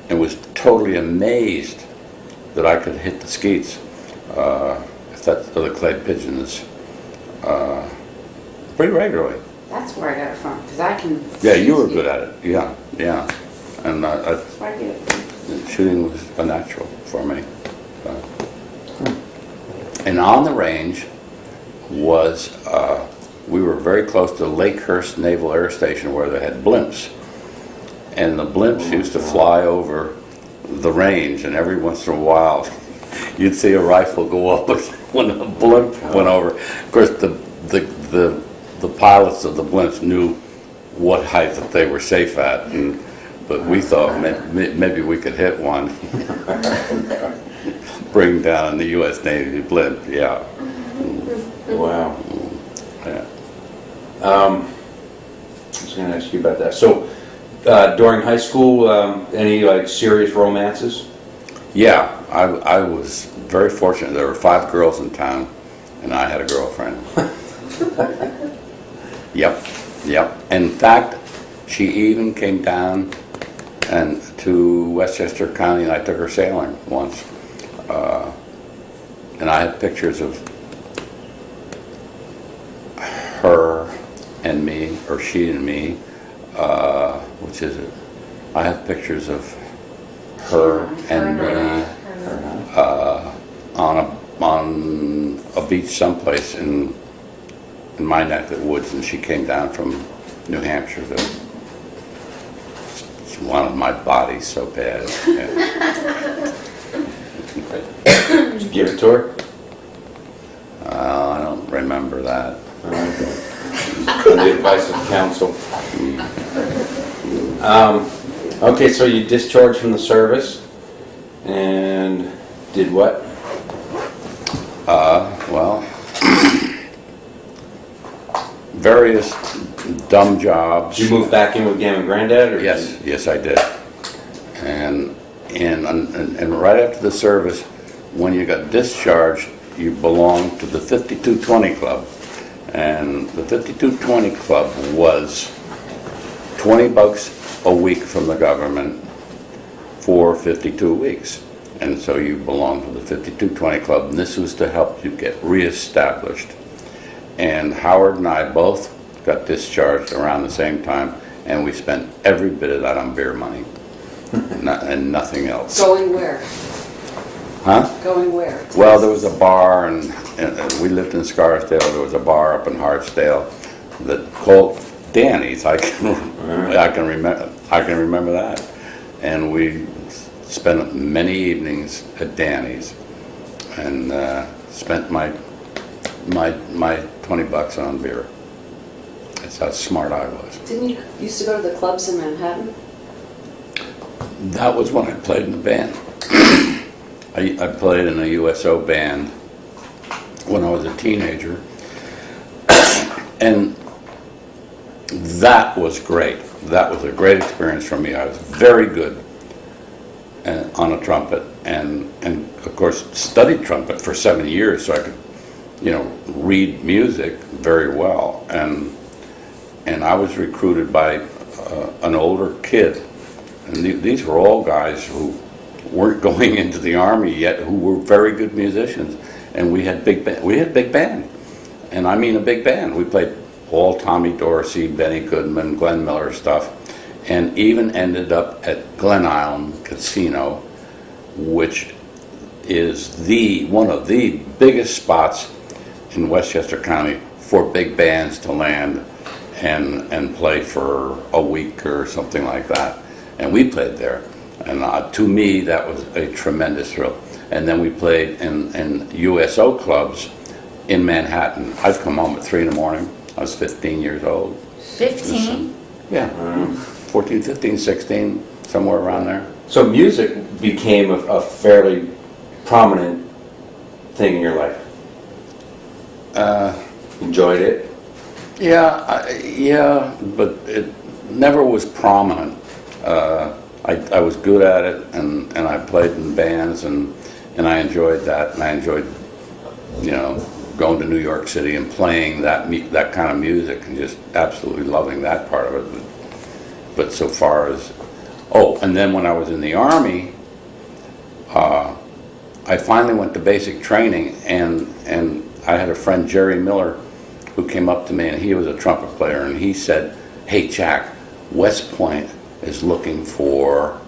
[SPEAKER 3] and was totally amazed that I could hit the skeets, if that's the clay pigeons, pretty regularly.
[SPEAKER 1] That's where I got it from, because I can.
[SPEAKER 3] Yeah, you were good at it. Yeah. And
[SPEAKER 1] That's where I get it from.
[SPEAKER 3] shooting was a natural for me. And on the range was, we were very close to Lakehurst Naval Air Station, where they had blimps. And the blimps used to fly over the range, and every once in a while you'd see a rifle go up when a blimp went over. Of course, the pilots of the blimps knew what height that they were safe at, but we thought maybe we could hit one, bring down the U.S. Navy blimp. Yeah.
[SPEAKER 2] Wow.
[SPEAKER 3] Yeah.
[SPEAKER 2] I was going to ask you about that. So, during high school, any like serious romances?
[SPEAKER 3] Yeah, I was very fortunate. There were 5 girls in town, and I had a girlfriend. Yep. In fact, she even came down to Westchester County, and I took her sailing once. And I had pictures of her and me, or she and me. Which is it? I have pictures of her and me on a beach someplace in my neck of the woods, and she came down from New Hampshire to. She wanted my body so bad. Yeah.
[SPEAKER 5] Did you give it to her?
[SPEAKER 3] I don't remember that.
[SPEAKER 5] On the advice of counsel. Okay, so you discharged from the service and did what?
[SPEAKER 3] Well, various dumb jobs.
[SPEAKER 5] Did you move back in with Gam and Granddad? Or
[SPEAKER 3] Yes, yes, I did. And right after the service, when you got discharged, you belonged to the 5220 Club. And the 5220 Club was $20 a week from the government for 52 weeks. And so you belonged to the 5220 Club, and this was to help you get reestablished. And Howard and I both got discharged around the same time, and we spent every bit of that on beer money and nothing else.
[SPEAKER 6] Going where?
[SPEAKER 3] Huh?
[SPEAKER 6] Going where?
[SPEAKER 3] Well, there was a bar, and we lived in Scarsdale. There was a bar up in Hartsdale that called Danny's. I can remember that. And we spent many evenings at Danny's, and spent my $20 on beer. That's how smart I was.
[SPEAKER 6] Didn't you used to go to the clubs in Manhattan?
[SPEAKER 3] That was when I played in the band. I played in a USO band when I was a teenager, and that was great. That was a great experience for me. I was very good on a trumpet, and of course studied trumpet for 7 years, so I could, read music very well. And I was recruited by an older kid, and these were all guys who weren't going into the Army yet, who were very good musicians, and we had big band, and I mean a big band. We played all Tommy Dorsey, Benny Goodman, Glenn Miller stuff, and even ended up at Glen Island Casino, which is one of the biggest spots in Westchester County for big bands to land and play for a week or something like that. And we played there. And to me, that was a tremendous thrill. And then we played in USO clubs in Manhattan. I'd come home at 3 in the morning. I was 15 years old.
[SPEAKER 1] 15?
[SPEAKER 3] Yeah, 14, 15, 16, somewhere around there.
[SPEAKER 5] So music became a fairly prominent thing in your life. Enjoyed it?
[SPEAKER 3] Yeah, but it never was prominent. I was good at it, and I played in bands, and I enjoyed that, and I enjoyed, going to New York City and playing that kind of music, and just absolutely loving that part of it. But so far as, and then when I was in the Army, I finally went to basic training, and I had a friend, Jerry Miller, who came up to me, and he was a trumpet player, and he said, "Hey, Jack, West Point is looking for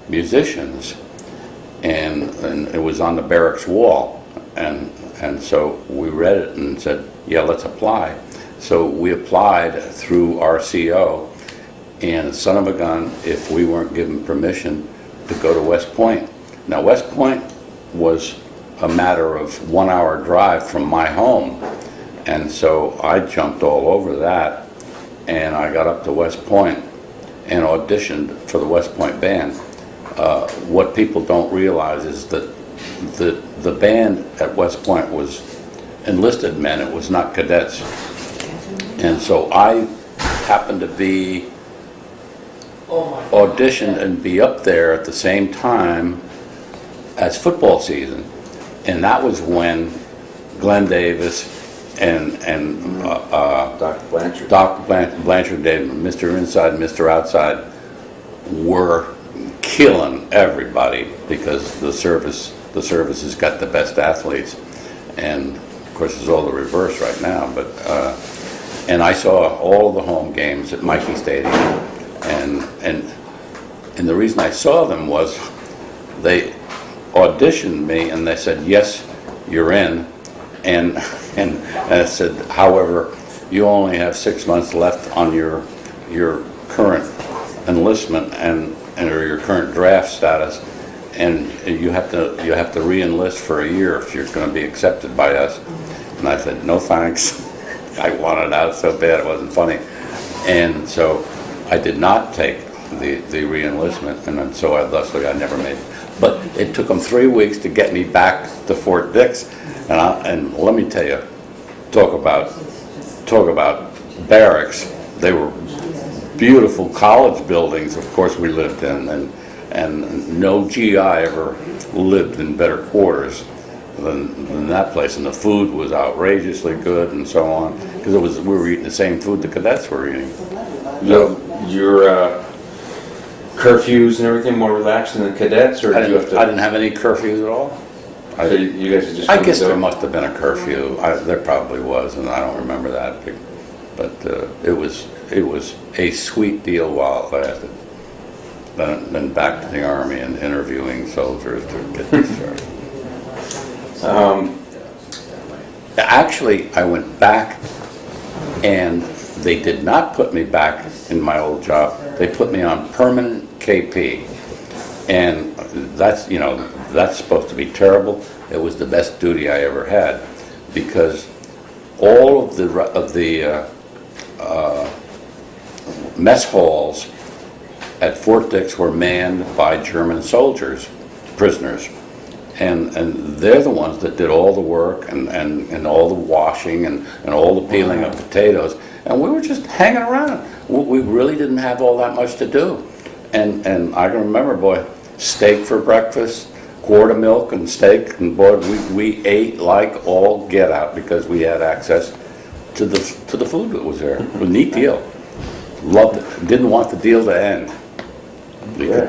[SPEAKER 3] musicians," and it was on the barracks wall, and so we read it and said, "Yeah, let's apply." So we applied through RCO, and son of a gun, if we weren't given permission to go to West Point. Now, West Point was a matter of 1 hour drive from my home, and so I jumped all over that, and I got up to West Point and auditioned for the West Point band. What people don't realize is that the band at West Point was enlisted men, it was not cadets. And so I happened to be auditioned and be up there at the same time as football season. And that was when Glenn Davis and
[SPEAKER 5] Dr. Blanchard.
[SPEAKER 3] Dr. Blanchard, David, Mr. Inside and Mr. Outside were killing everybody, because the service has got the best athletes, and of course it's all the reverse right now. But and I saw all the home games at Michie Stadium, and the reason I saw them was they auditioned me and they said, "Yes, you're in," and I said, "However, you only have 6 months left on your current enlistment or your current draft status, and you have to re-enlist for a year if you're going to be accepted by us. And I said, no thanks. I wanted out so bad it wasn't funny. And so I did not take the re-enlistment, and then so thusly I never made it. But it took them 3 weeks to get me back to Fort Dix, and let me tell you, talk about barracks. They were beautiful college buildings, of course, we lived in, and no GI ever lived in better quarters than that place. And the food was outrageously good and so on, because we were eating the same food the cadets were eating.
[SPEAKER 5] So your curfews and everything more relaxed than the cadets, or
[SPEAKER 3] I
[SPEAKER 5] do you have
[SPEAKER 3] didn't,
[SPEAKER 5] to?
[SPEAKER 3] I didn't have any curfews at all.
[SPEAKER 5] So you guys are just.
[SPEAKER 3] I guess there must have been a curfew. There probably was, and I don't remember that. But it was a sweet deal while it lasted. Then back to the Army and interviewing soldiers to get discharged. Actually, I went back, and they did not put me back in my old job. They put me on permanent KP, and that's supposed to be terrible. It was the best duty I ever had, because all of the mess halls at Fort Dix were manned by German soldiers, prisoners. And they're the ones that did all the work and all the washing and all the peeling of potatoes. And we were just hanging around. We really didn't have all that much to do. And I can remember, boy, steak for breakfast, quart of milk and steak. And boy, we ate like all get out because we had access to the food that was there. It was a neat deal. Loved it. Didn't want the deal to end.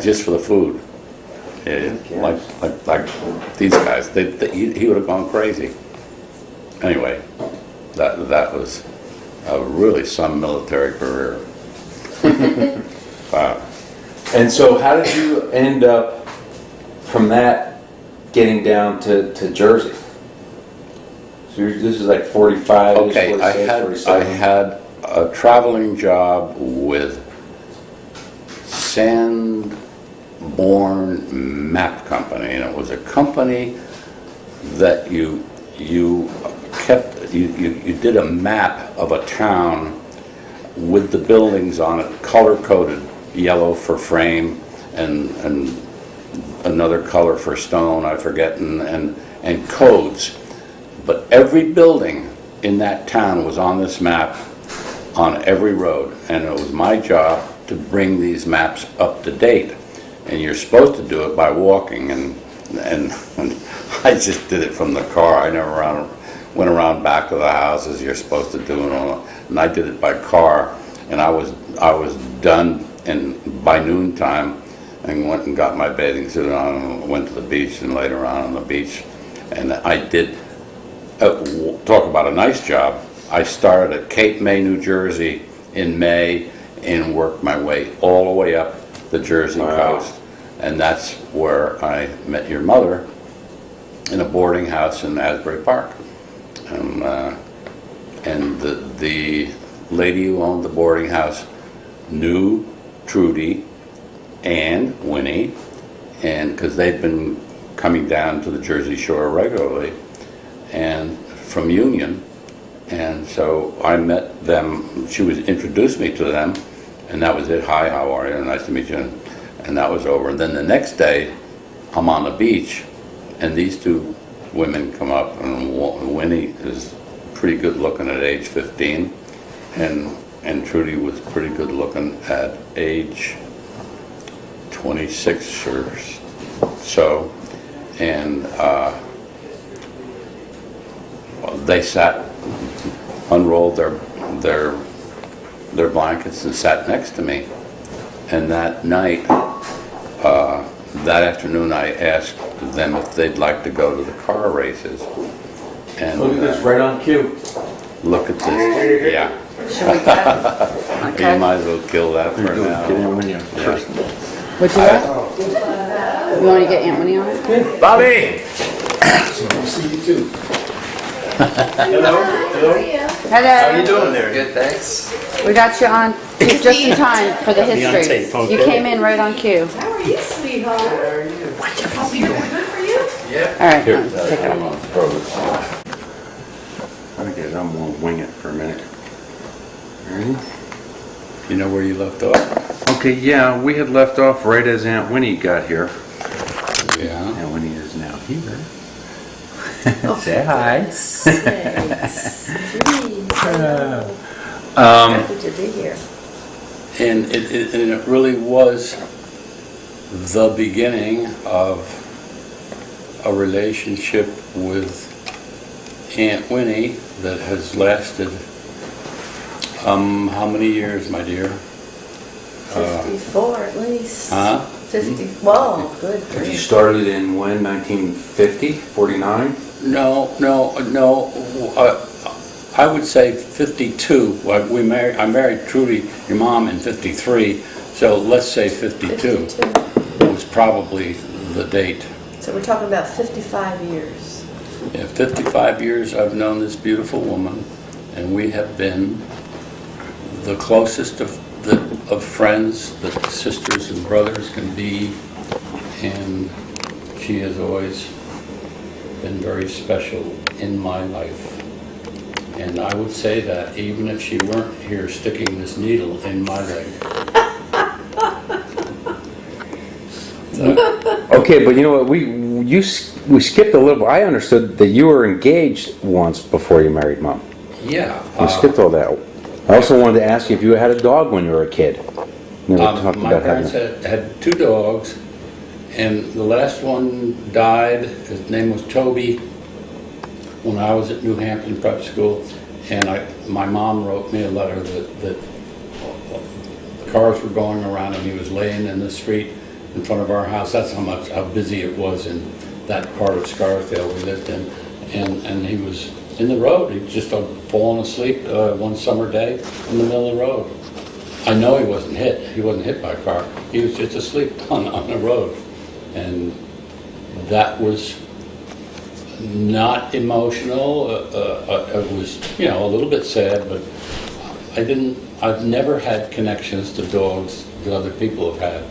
[SPEAKER 3] Just for the food. Yeah, like these guys, he would have gone crazy. Anyway, that was really some military career. Wow.
[SPEAKER 5] And so how did you end up from that getting down to Jersey? So this is like 45,
[SPEAKER 3] Okay,
[SPEAKER 5] 46,
[SPEAKER 3] I
[SPEAKER 5] 47.
[SPEAKER 3] had a traveling job with Sanborn Map Company, and it was a company that you did a map of a town with the buildings on it, color-coded, yellow for frame and another color for stone, I forget, and codes. But every building in that town was on this map on every road, and it was my job to bring these maps up to date. And you're supposed to do it by walking, and I just did it from the car. I never went around back of the houses. You're supposed to do it and I did it by car. And I was done by noontime, and went and got my bathing suit on and went to the beach, and later on the beach. And I did, talk about a nice job. I started at Cape May, New Jersey in May and worked my way all the way up the Jersey coast. And that's where I met your mother in a boarding house in Asbury Park. And the lady who owned the boarding house knew Trudy and Winnie, and because they'd been coming down to the Jersey Shore regularly and from Union, and so I met them. She introduced me to them, and that was it. Hi, how are you? Nice to meet you. And that was over. And then the next day, I'm on the beach, and these two women come up, and Winnie is pretty good looking at age 15, and Trudy was pretty good looking at age 26 or so. And they unrolled their blankets and sat next to me. And that night, that afternoon, I asked them if they'd like to go to the car races. And
[SPEAKER 5] Look at this, right on cue.
[SPEAKER 3] look at this. Yeah.
[SPEAKER 1] Should we go? Okay.
[SPEAKER 3] You might as well kill that for now.
[SPEAKER 1] What'd you want? You want to get Aunt Winnie on it?
[SPEAKER 3] Bobby!
[SPEAKER 4] See you too. Hello.
[SPEAKER 1] Hello.
[SPEAKER 4] How you doing there?
[SPEAKER 7] Good, thanks.
[SPEAKER 1] We got you on just in time for the
[SPEAKER 7] Got me on
[SPEAKER 1] history.
[SPEAKER 7] tape, okay.
[SPEAKER 1] You came in right on cue.
[SPEAKER 6] How are you, sweetheart?
[SPEAKER 1] All right,
[SPEAKER 3] Here,
[SPEAKER 1] take it.
[SPEAKER 3] I'm gonna throw this.
[SPEAKER 5] Okay, I'm gonna wing it for a minute. Ready?
[SPEAKER 3] You know where you left off?
[SPEAKER 5] Okay, yeah, we had left off right as Aunt Winnie got here.
[SPEAKER 3] Yeah.
[SPEAKER 5] Aunt Winnie is now here. Say hi.
[SPEAKER 6] Happy to be here.
[SPEAKER 3] And it really was the beginning of a relationship with Aunt Winnie that has lasted, how many years, my dear?
[SPEAKER 6] 54 at least.
[SPEAKER 3] Huh?
[SPEAKER 6] 50, whoa, good
[SPEAKER 5] You
[SPEAKER 6] grief.
[SPEAKER 5] started in when, 1950, 49?
[SPEAKER 3] No, I would say 52. Well, I married Trudy, your mom, in 53, so let's say 52 was probably the date.
[SPEAKER 6] So we're talking about 55 years.
[SPEAKER 3] Yeah, 55 years I've known this beautiful woman, and we have been the closest of friends that sisters and brothers can be, and she has always been very special in my life. And I would say that even if she weren't here sticking this needle in my leg.
[SPEAKER 5] Okay, but you know what, we skipped a little, I understood that you were engaged once before you married Mom.
[SPEAKER 3] Yeah.
[SPEAKER 5] We skipped all that. I also wanted to ask you if you had a dog when you were a kid. Never talked
[SPEAKER 3] My
[SPEAKER 5] about having
[SPEAKER 3] parents had 2 dogs, and the last one died. His name was Toby when I was at New Hampton Prep School, and my mom wrote me a letter that cars were going around and he was laying in the street in front of our house. That's how busy it was in that part of Scarsdale we lived in, and he was in the road. He'd just fallen asleep one summer day in the middle of the road. I know he wasn't hit. He wasn't hit by a car. He was just asleep on the road. And that was not emotional. It was, a little bit sad, but I've never had connections to dogs that other people have had.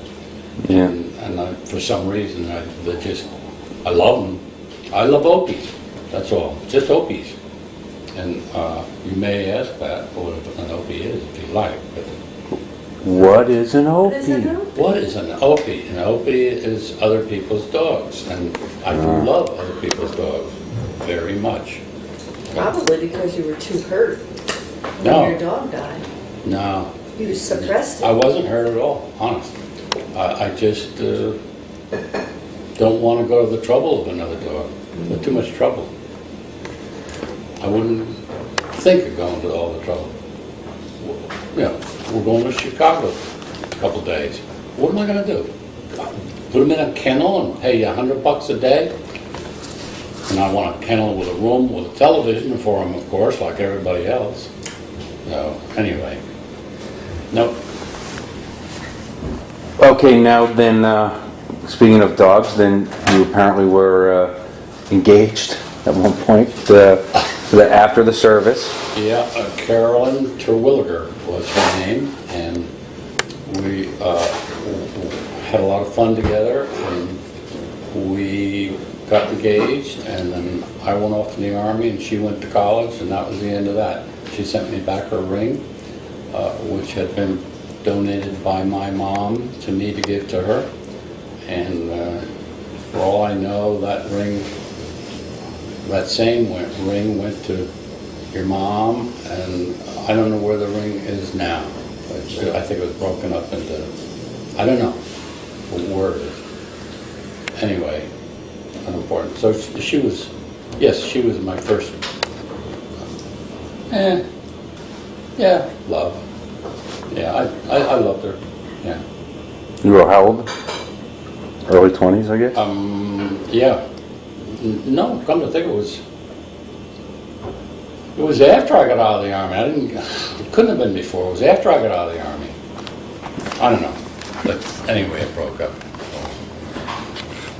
[SPEAKER 5] Yeah.
[SPEAKER 3] And for some reason, I love them. I love Opies. That's all. Just Opies. And you may ask that, what an Opie is, if you like. But
[SPEAKER 5] What is an
[SPEAKER 6] What is it
[SPEAKER 5] Opie?
[SPEAKER 6] now?
[SPEAKER 3] what is an Opie? An Opie is other people's dogs, and I do love other people's dogs very much.
[SPEAKER 6] Probably because you were too hurt
[SPEAKER 3] No.
[SPEAKER 6] when your dog died.
[SPEAKER 3] No,
[SPEAKER 6] You suppressed
[SPEAKER 3] I
[SPEAKER 6] it.
[SPEAKER 3] wasn't hurt at all, honest. I just don't want to go to the trouble of another dog. There's too much trouble. I wouldn't think of going to all the trouble. We're going to Chicago a couple days. What am I going to do? Put them in a kennel and pay you $100 a day? And I want a kennel with a room with a television for them, of course, like everybody else. So, anyway. Nope.
[SPEAKER 5] Okay, now then, speaking of dogs, then you apparently were engaged at one point after the service.
[SPEAKER 3] Yeah, Carolyn Terwilliger was her name, and we had a lot of fun together, and we got engaged, and then I went off to the Army, and she went to college, and that was the end of that. She sent me back her ring, which had been donated by my mom to me to give to her, and for all I know, that ring, that same ring went to your mom, and I don't know where the ring is now. I think it was broken up into, I don't know where it is. Anyway, unimportant. So she was, yes, she was my first, love. Yeah, I loved her, yeah.
[SPEAKER 5] You were how old? Early 20s, I guess?
[SPEAKER 3] Yeah. No, come to think it was after I got out of the Army. It couldn't have been before. It was after I got out of the Army. I don't know. But anyway, it broke up.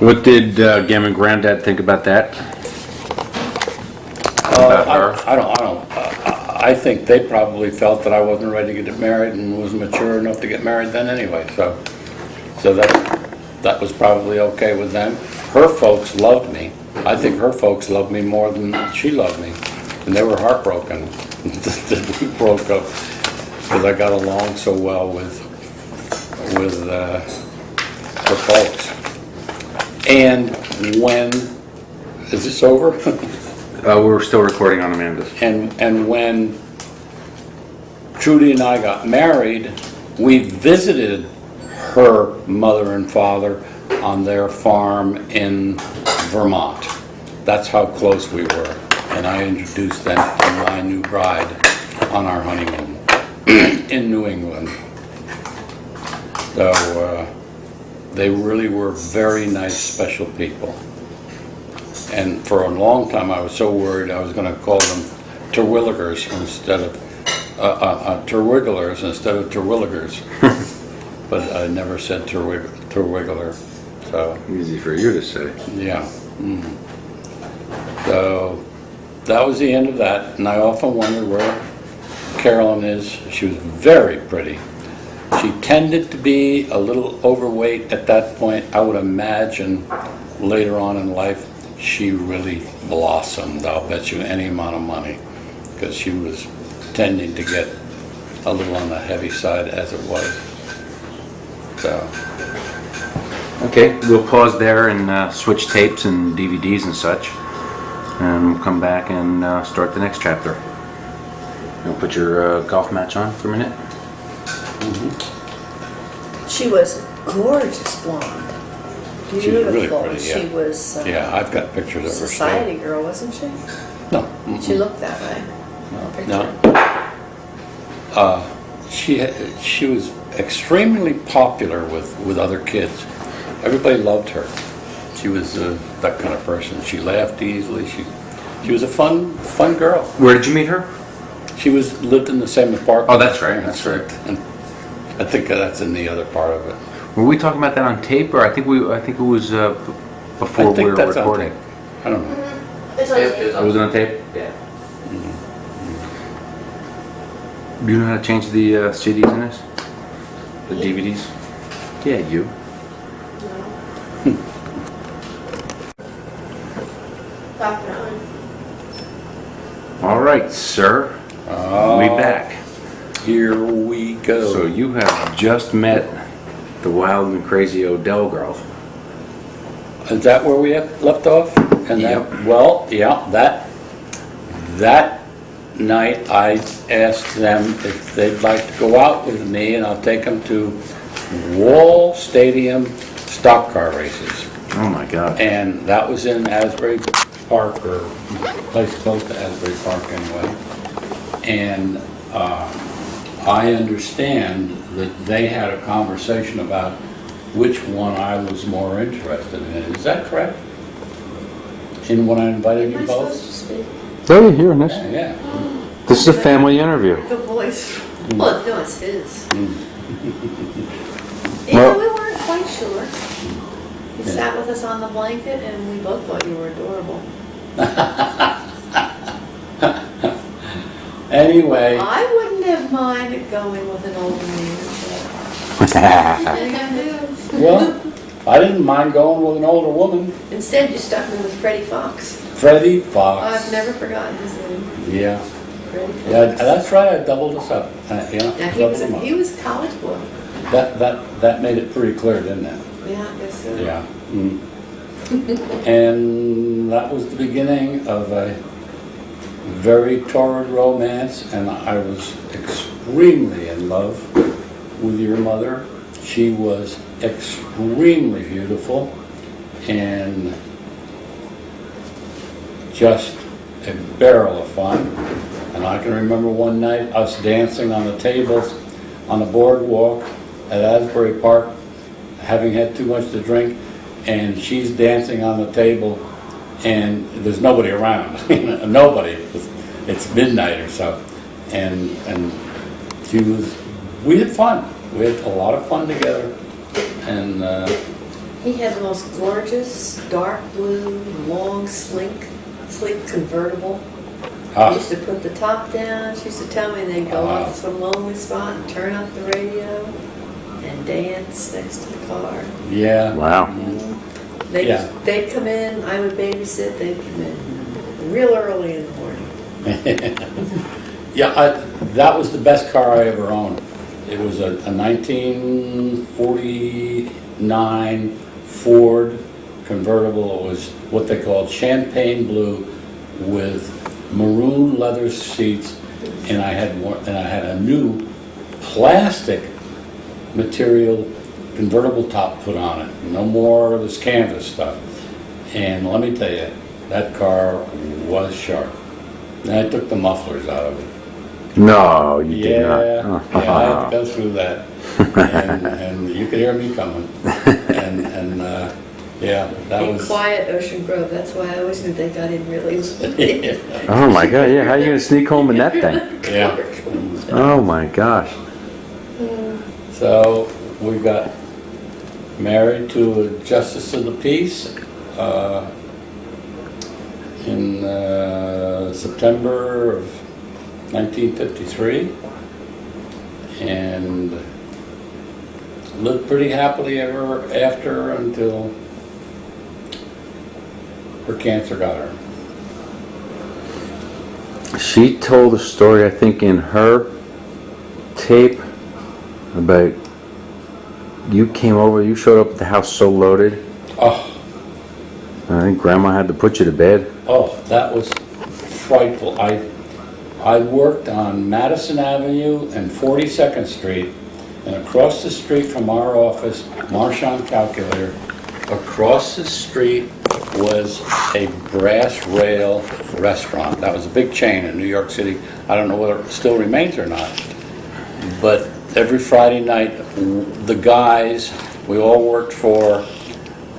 [SPEAKER 5] What did Gam and Granddad think about that? About her?
[SPEAKER 3] I think they probably felt that I wasn't ready to get married and wasn't mature enough to get married then anyway. So that was probably okay with them. Her folks loved me. I think her folks loved me more than she loved me. And they were heartbroken that we broke up because I got along so well with her folks. And when, is this over?
[SPEAKER 2] We're still recording on Amanda's.
[SPEAKER 3] And when Trudy and I got married, we visited her mother and father on their farm in Vermont. That's how close we were. And I introduced them to my new bride on our honeymoon in New England. So they really were very nice, special people. And for a long time, I was so worried I was going to call them Terwilligers instead of Terwigglers instead of Terwilligers. But I never said Terwiggler. So
[SPEAKER 2] Easy for you to say.
[SPEAKER 3] yeah. So that was the end of that. And I often wonder where Carolyn is. She was very pretty. She tended to be a little overweight at that point. I would imagine later on in life she really blossomed. I'll bet you any amount of money, because she was tending to get a little on the heavy side as it was. So
[SPEAKER 2] Okay, we'll pause there and switch tapes and DVDs and such. And we'll come back and start the next chapter. You'll put your golf match on for a minute?
[SPEAKER 6] She was gorgeous blonde.
[SPEAKER 3] She was
[SPEAKER 6] Beautiful.
[SPEAKER 3] really pretty, yeah.
[SPEAKER 6] She was
[SPEAKER 3] yeah, I've got pictures of her still.
[SPEAKER 6] society girl, wasn't she?
[SPEAKER 3] No.
[SPEAKER 6] She looked that way.
[SPEAKER 3] No. She was extremely popular with other kids. Everybody loved her. She was that kind of person. She laughed easily. She was a fun girl.
[SPEAKER 2] Where did you meet her?
[SPEAKER 3] She lived in the same apartment.
[SPEAKER 2] Oh, that's right, that's right.
[SPEAKER 3] And I think that's in the other part of it.
[SPEAKER 2] Were we talking about that on tape, or I think it was before
[SPEAKER 3] I
[SPEAKER 2] we
[SPEAKER 3] think
[SPEAKER 2] were
[SPEAKER 3] that's on
[SPEAKER 2] recording?
[SPEAKER 3] tape. I don't know.
[SPEAKER 2] It was on tape?
[SPEAKER 5] Yeah.
[SPEAKER 2] Do you know how to change the CDs in this? The DVDs? Yeah, you. All right, sir. We back.
[SPEAKER 3] Here we go.
[SPEAKER 2] So you have just met the wild and crazy Odell girl.
[SPEAKER 3] Is that where we left off? And
[SPEAKER 2] Yep.
[SPEAKER 3] Well, yeah, that night I asked them if they'd like to go out with me, and I'll take them to Wall Stadium stock car races.
[SPEAKER 2] Oh my God.
[SPEAKER 3] And that was in Asbury Park, or place close to Asbury Park anyway. And I understand that they had a conversation about which one I was more interested in. Is that correct? In when I invited
[SPEAKER 6] Am
[SPEAKER 3] you
[SPEAKER 6] I supposed to
[SPEAKER 3] both?
[SPEAKER 6] speak?
[SPEAKER 5] Oh, you're hearing this.
[SPEAKER 3] Yeah.
[SPEAKER 5] This is a family interview.
[SPEAKER 6] Good voice. Well, no, it's his.
[SPEAKER 5] Well-
[SPEAKER 6] We weren't quite sure. You sat with us on the blanket and we both thought you were adorable.
[SPEAKER 3] Anyway,
[SPEAKER 6] I wouldn't have minded going with an older man, but what are you gonna do?
[SPEAKER 3] well, I didn't mind going with an older woman,
[SPEAKER 6] Instead, you stuck me with Freddie Fox.
[SPEAKER 3] Freddie Fox.
[SPEAKER 6] I've never forgotten his name.
[SPEAKER 3] Yeah,
[SPEAKER 6] Freddie Fox.
[SPEAKER 3] yeah, that's right. I doubled us up.
[SPEAKER 6] Now,
[SPEAKER 3] Doubled them up.
[SPEAKER 6] he was a college boy.
[SPEAKER 3] That made it pretty clear, didn't it?
[SPEAKER 6] Yeah, I guess so.
[SPEAKER 3] Yeah. And that was the beginning of a very torrid romance, and I was extremely in love with your mother. She was extremely beautiful and just a barrel of fun. And I can remember one night us dancing on the tables on the boardwalk at Asbury Park, having had too much to drink, and she's dancing on the table and there's nobody around. Nobody. It's midnight or so. And we had fun. We had a lot of fun together. And
[SPEAKER 6] He had the most gorgeous, dark blue, long, sleek convertible. He used to put the top down. She used to tell me they'd go off to some lonely spot and turn up the radio and dance next to the car.
[SPEAKER 3] Yeah.
[SPEAKER 5] Wow.
[SPEAKER 3] Yeah.
[SPEAKER 6] They'd come in, I would babysit, they'd come in real early in the morning.
[SPEAKER 3] Yeah, that was the best car I ever owned. It was a 1949 Ford convertible. It was what they called champagne blue with maroon leather seats, and I had a new plastic material convertible top put on it. No more of this canvas stuff. And let me tell you, that car was sharp. And I took the mufflers out of it.
[SPEAKER 5] No, you did
[SPEAKER 3] Yeah,
[SPEAKER 5] not.
[SPEAKER 3] yeah, I had to go through that, and you could hear me coming, and yeah, that
[SPEAKER 6] In
[SPEAKER 3] was.
[SPEAKER 6] quiet Ocean Grove, that's why I always knew they got in really late.
[SPEAKER 5] Oh my God, yeah, how are you gonna sneak home in that thing?
[SPEAKER 3] Yeah,
[SPEAKER 5] Oh my gosh.
[SPEAKER 3] so we got married to a justice of the peace in September of 1953, and lived pretty happily ever after until her cancer got her.
[SPEAKER 5] She told a story, I think, in her tape about you came over, you showed up at the house so loaded.
[SPEAKER 3] Oh,
[SPEAKER 5] I think Grandma had to put you to bed.
[SPEAKER 3] oh, that was frightful. I worked on Madison Avenue and 42nd Street, and across the street from our office, Marchand Calculator, across the street was a Brass Rail restaurant. That was a big chain in New York City. I don't know whether it still remains or not. But every Friday night, the guys, we all worked for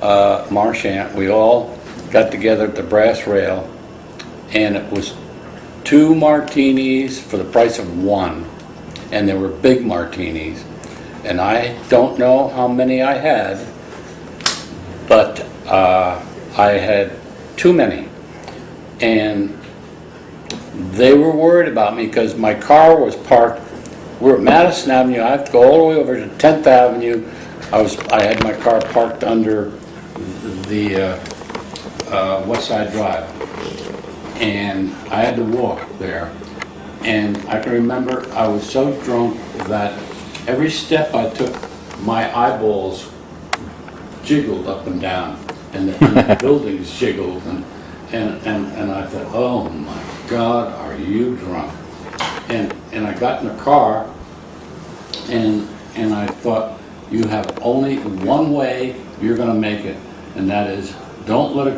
[SPEAKER 3] Marchand, we all got together at the Brass Rail, and it was 2 martinis for the price of 1, and they were big martinis. And I don't know how many I had, but I had too many. And they were worried about me because my car was parked. We're at Madison Avenue. I have to go all the way over to 10th Avenue. I had my car parked under the West Side Drive, and I had to walk there. And I can remember I was so drunk that every step I took, my eyeballs jiggled up and down, and the buildings jiggled, and I thought, oh my God, are you drunk? And I got in the car, and I thought, you have only one way you're going to make it, and that is don't let a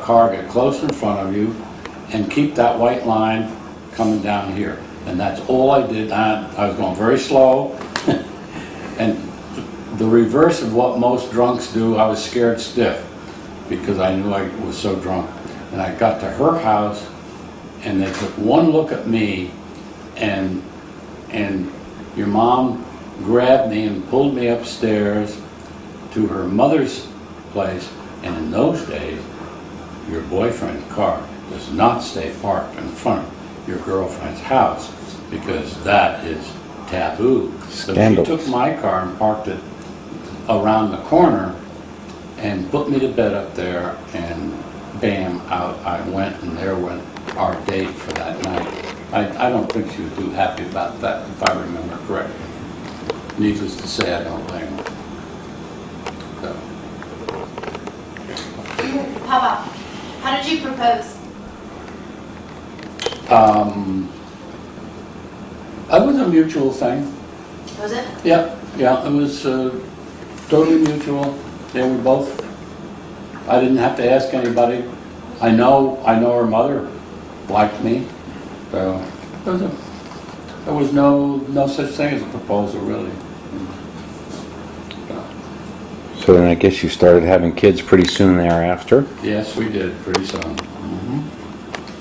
[SPEAKER 3] car get close in front of you, and keep that white line coming down here. And that's all I did. I was going very slow, and the reverse of what most drunks do, I was scared stiff because I knew I was so drunk. And I got to her house, and they took one look at me, and your mom grabbed me and pulled me upstairs to her mother's place. And in those days, your boyfriend's car does not stay parked in front of your girlfriend's house because that is taboo. So she took my car and parked it around the corner and put me to bed up there, and bam, out I went, and there went our date for that night. I don't think she was too happy about that, if I remember correctly. Needless to say, I don't blame her. So,
[SPEAKER 7] How did you propose?
[SPEAKER 3] that was a mutual thing.
[SPEAKER 7] Was it?
[SPEAKER 3] Yeah, it was totally mutual. They were both, I didn't have to ask anybody. I know her mother liked me, so there was no such thing as a proposal, really.
[SPEAKER 5] So then I guess you started having kids pretty soon thereafter.
[SPEAKER 3] Yes, we did, pretty soon.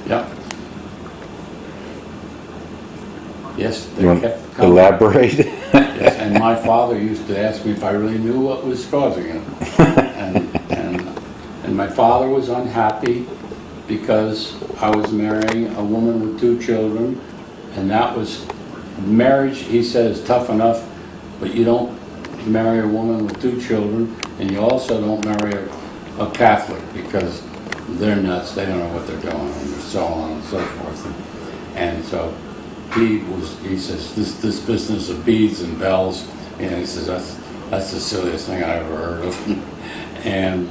[SPEAKER 3] Yep. Yes,
[SPEAKER 5] You
[SPEAKER 3] they
[SPEAKER 5] want
[SPEAKER 3] kept
[SPEAKER 5] to
[SPEAKER 3] coming.
[SPEAKER 5] elaborate?
[SPEAKER 3] Yes, and my father used to ask me if I really knew what was causing it. And my father was unhappy because I was marrying a woman with 2 children, and that was marriage, he said, is tough enough, but you don't marry a woman with 2 children, and you also don't marry a Catholic because they're nuts, they don't know what they're doing, and so on and so forth. And so he says, this business of beads and bells, and he says, that's the silliest thing I ever heard of. And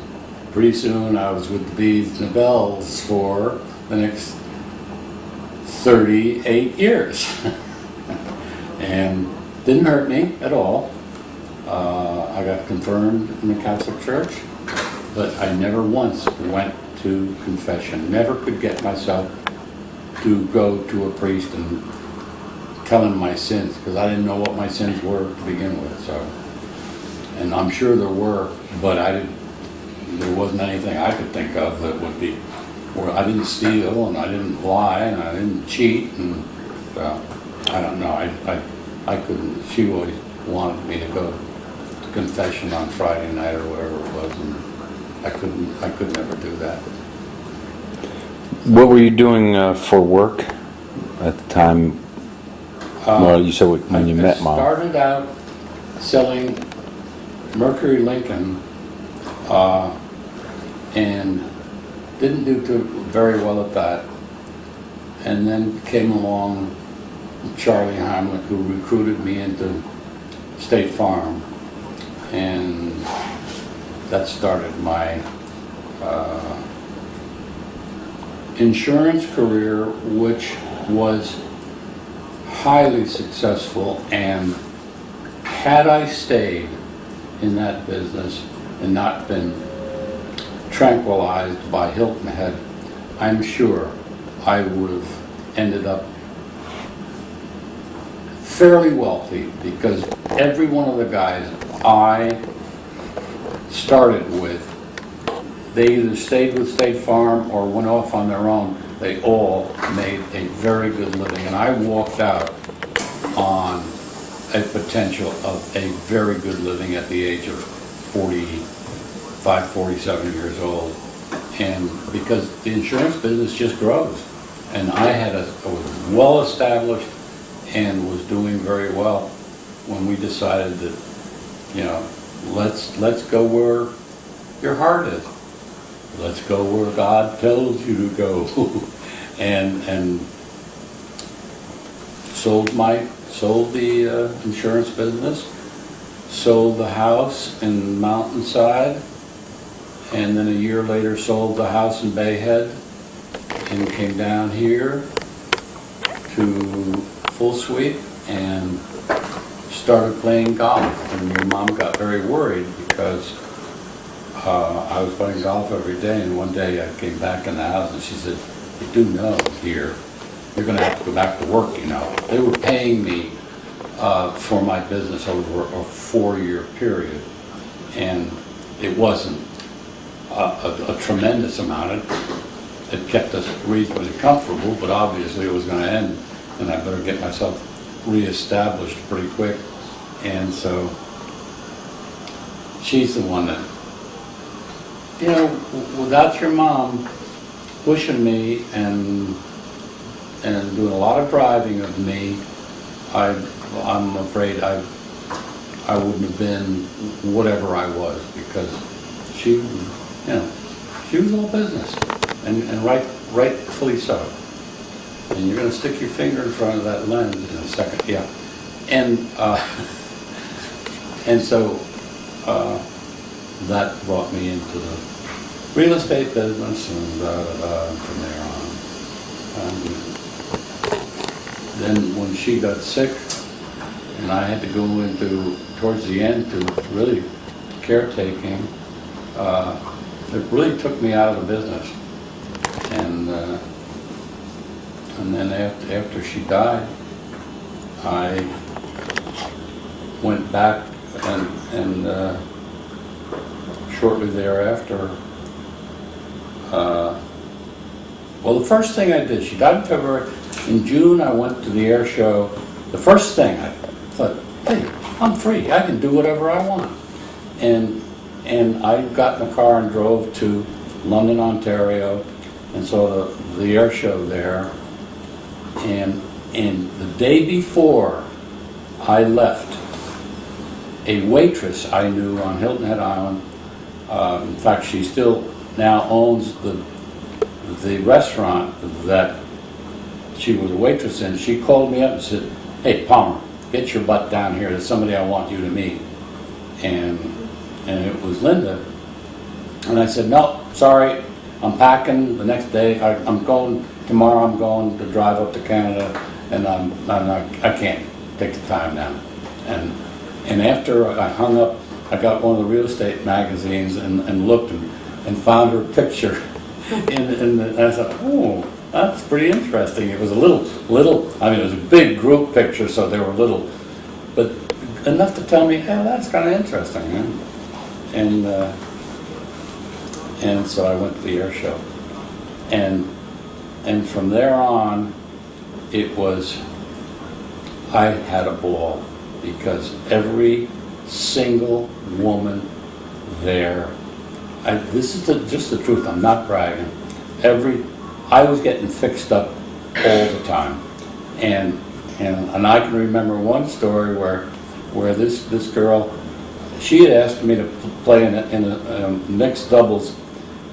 [SPEAKER 3] pretty soon I was with the beads and the bells for the next 38 years. And didn't hurt me at all. I got confirmed in the Catholic Church, but I never once went to confession. Never could get myself to go to a priest and tell him my sins, because I didn't know what my sins were to begin with. So, and I'm sure there were, but there wasn't anything I could think of that would be, where I didn't steal and I didn't lie and I didn't cheat, and so I don't know. I couldn't. She always wanted me to go to confession on Friday night or whatever it was, and I could never do that.
[SPEAKER 5] What were you doing for work at the time? Well, you said when you met Mom.
[SPEAKER 3] I started out selling Mercury Lincoln, and didn't do very well at that. And then came along Charlie Heimlich, who recruited me into State Farm, and that started my insurance career, which was highly successful. And had I stayed in that business and not been tranquilized by Hilton Head, I'm sure I would have ended up fairly wealthy, because every one of the guys I started with, they either stayed with State Farm or went off on their own. They all made a very good living, and I walked out on a potential of a very good living at the age of 45, 47 years old. And because the insurance business just grows, and I was well established and was doing very well when we decided that, let's go where your heart is. Let's go where God tells you to go. and sold the insurance business, sold the house in Mountainside, and then a year later sold the house in Bay Head, and came down here to Full Sweep and started playing golf. And your mom got very worried because I was playing golf every day, and one day I came back in the house and she said, "You do know here, you're going to have to go back to work, They were paying me for my business over a 4-year period, and it wasn't a tremendous amount. It kept us reasonably comfortable, but obviously it was going to end, and I better get myself reestablished pretty quick." And so she's the one that, without your mom pushing me and doing a lot of driving of me, I'm afraid I wouldn't have been whatever I was, because she was all business, and rightfully so. And you're going to stick your finger in front of that lens in a second, yeah. And so that brought me into the real estate business, and from there on. Then when she got sick, and I had to go into, towards the end, to really caretaking, it really took me out of the business. And then after she died, I went back and shortly thereafter, the first thing I did, she died in February. In June, I went to the air show. The first thing I thought, hey, I'm free. I can do whatever I want. And I got in the car and drove to London, Ontario, and saw the air show there. And the day before I left, a waitress I knew on Hilton Head Island. In fact, she still now owns the restaurant that she was a waitress in. She called me up and said, "Hey, Palmer, get your butt down here. There's somebody I want you to meet." And it was Linda. And I said, "No, sorry, I'm packing the next day. I'm going tomorrow. I'm going to drive up to Canada, and I can't take the time now." And after I hung up, I got one of the real estate magazines and looked and found her picture. And I thought, "Oh, that's pretty interesting." It was a little. I mean, it was a big group picture, so they were little, but enough to tell me, "Hey, that's kind of interesting." Huh? And so I went to the air show, and from there on, it was, I had a ball, because every single woman there, this is just the truth, I'm not bragging, I was getting fixed up all the time, and I can remember one story where this girl, she had asked me to play in a mixed doubles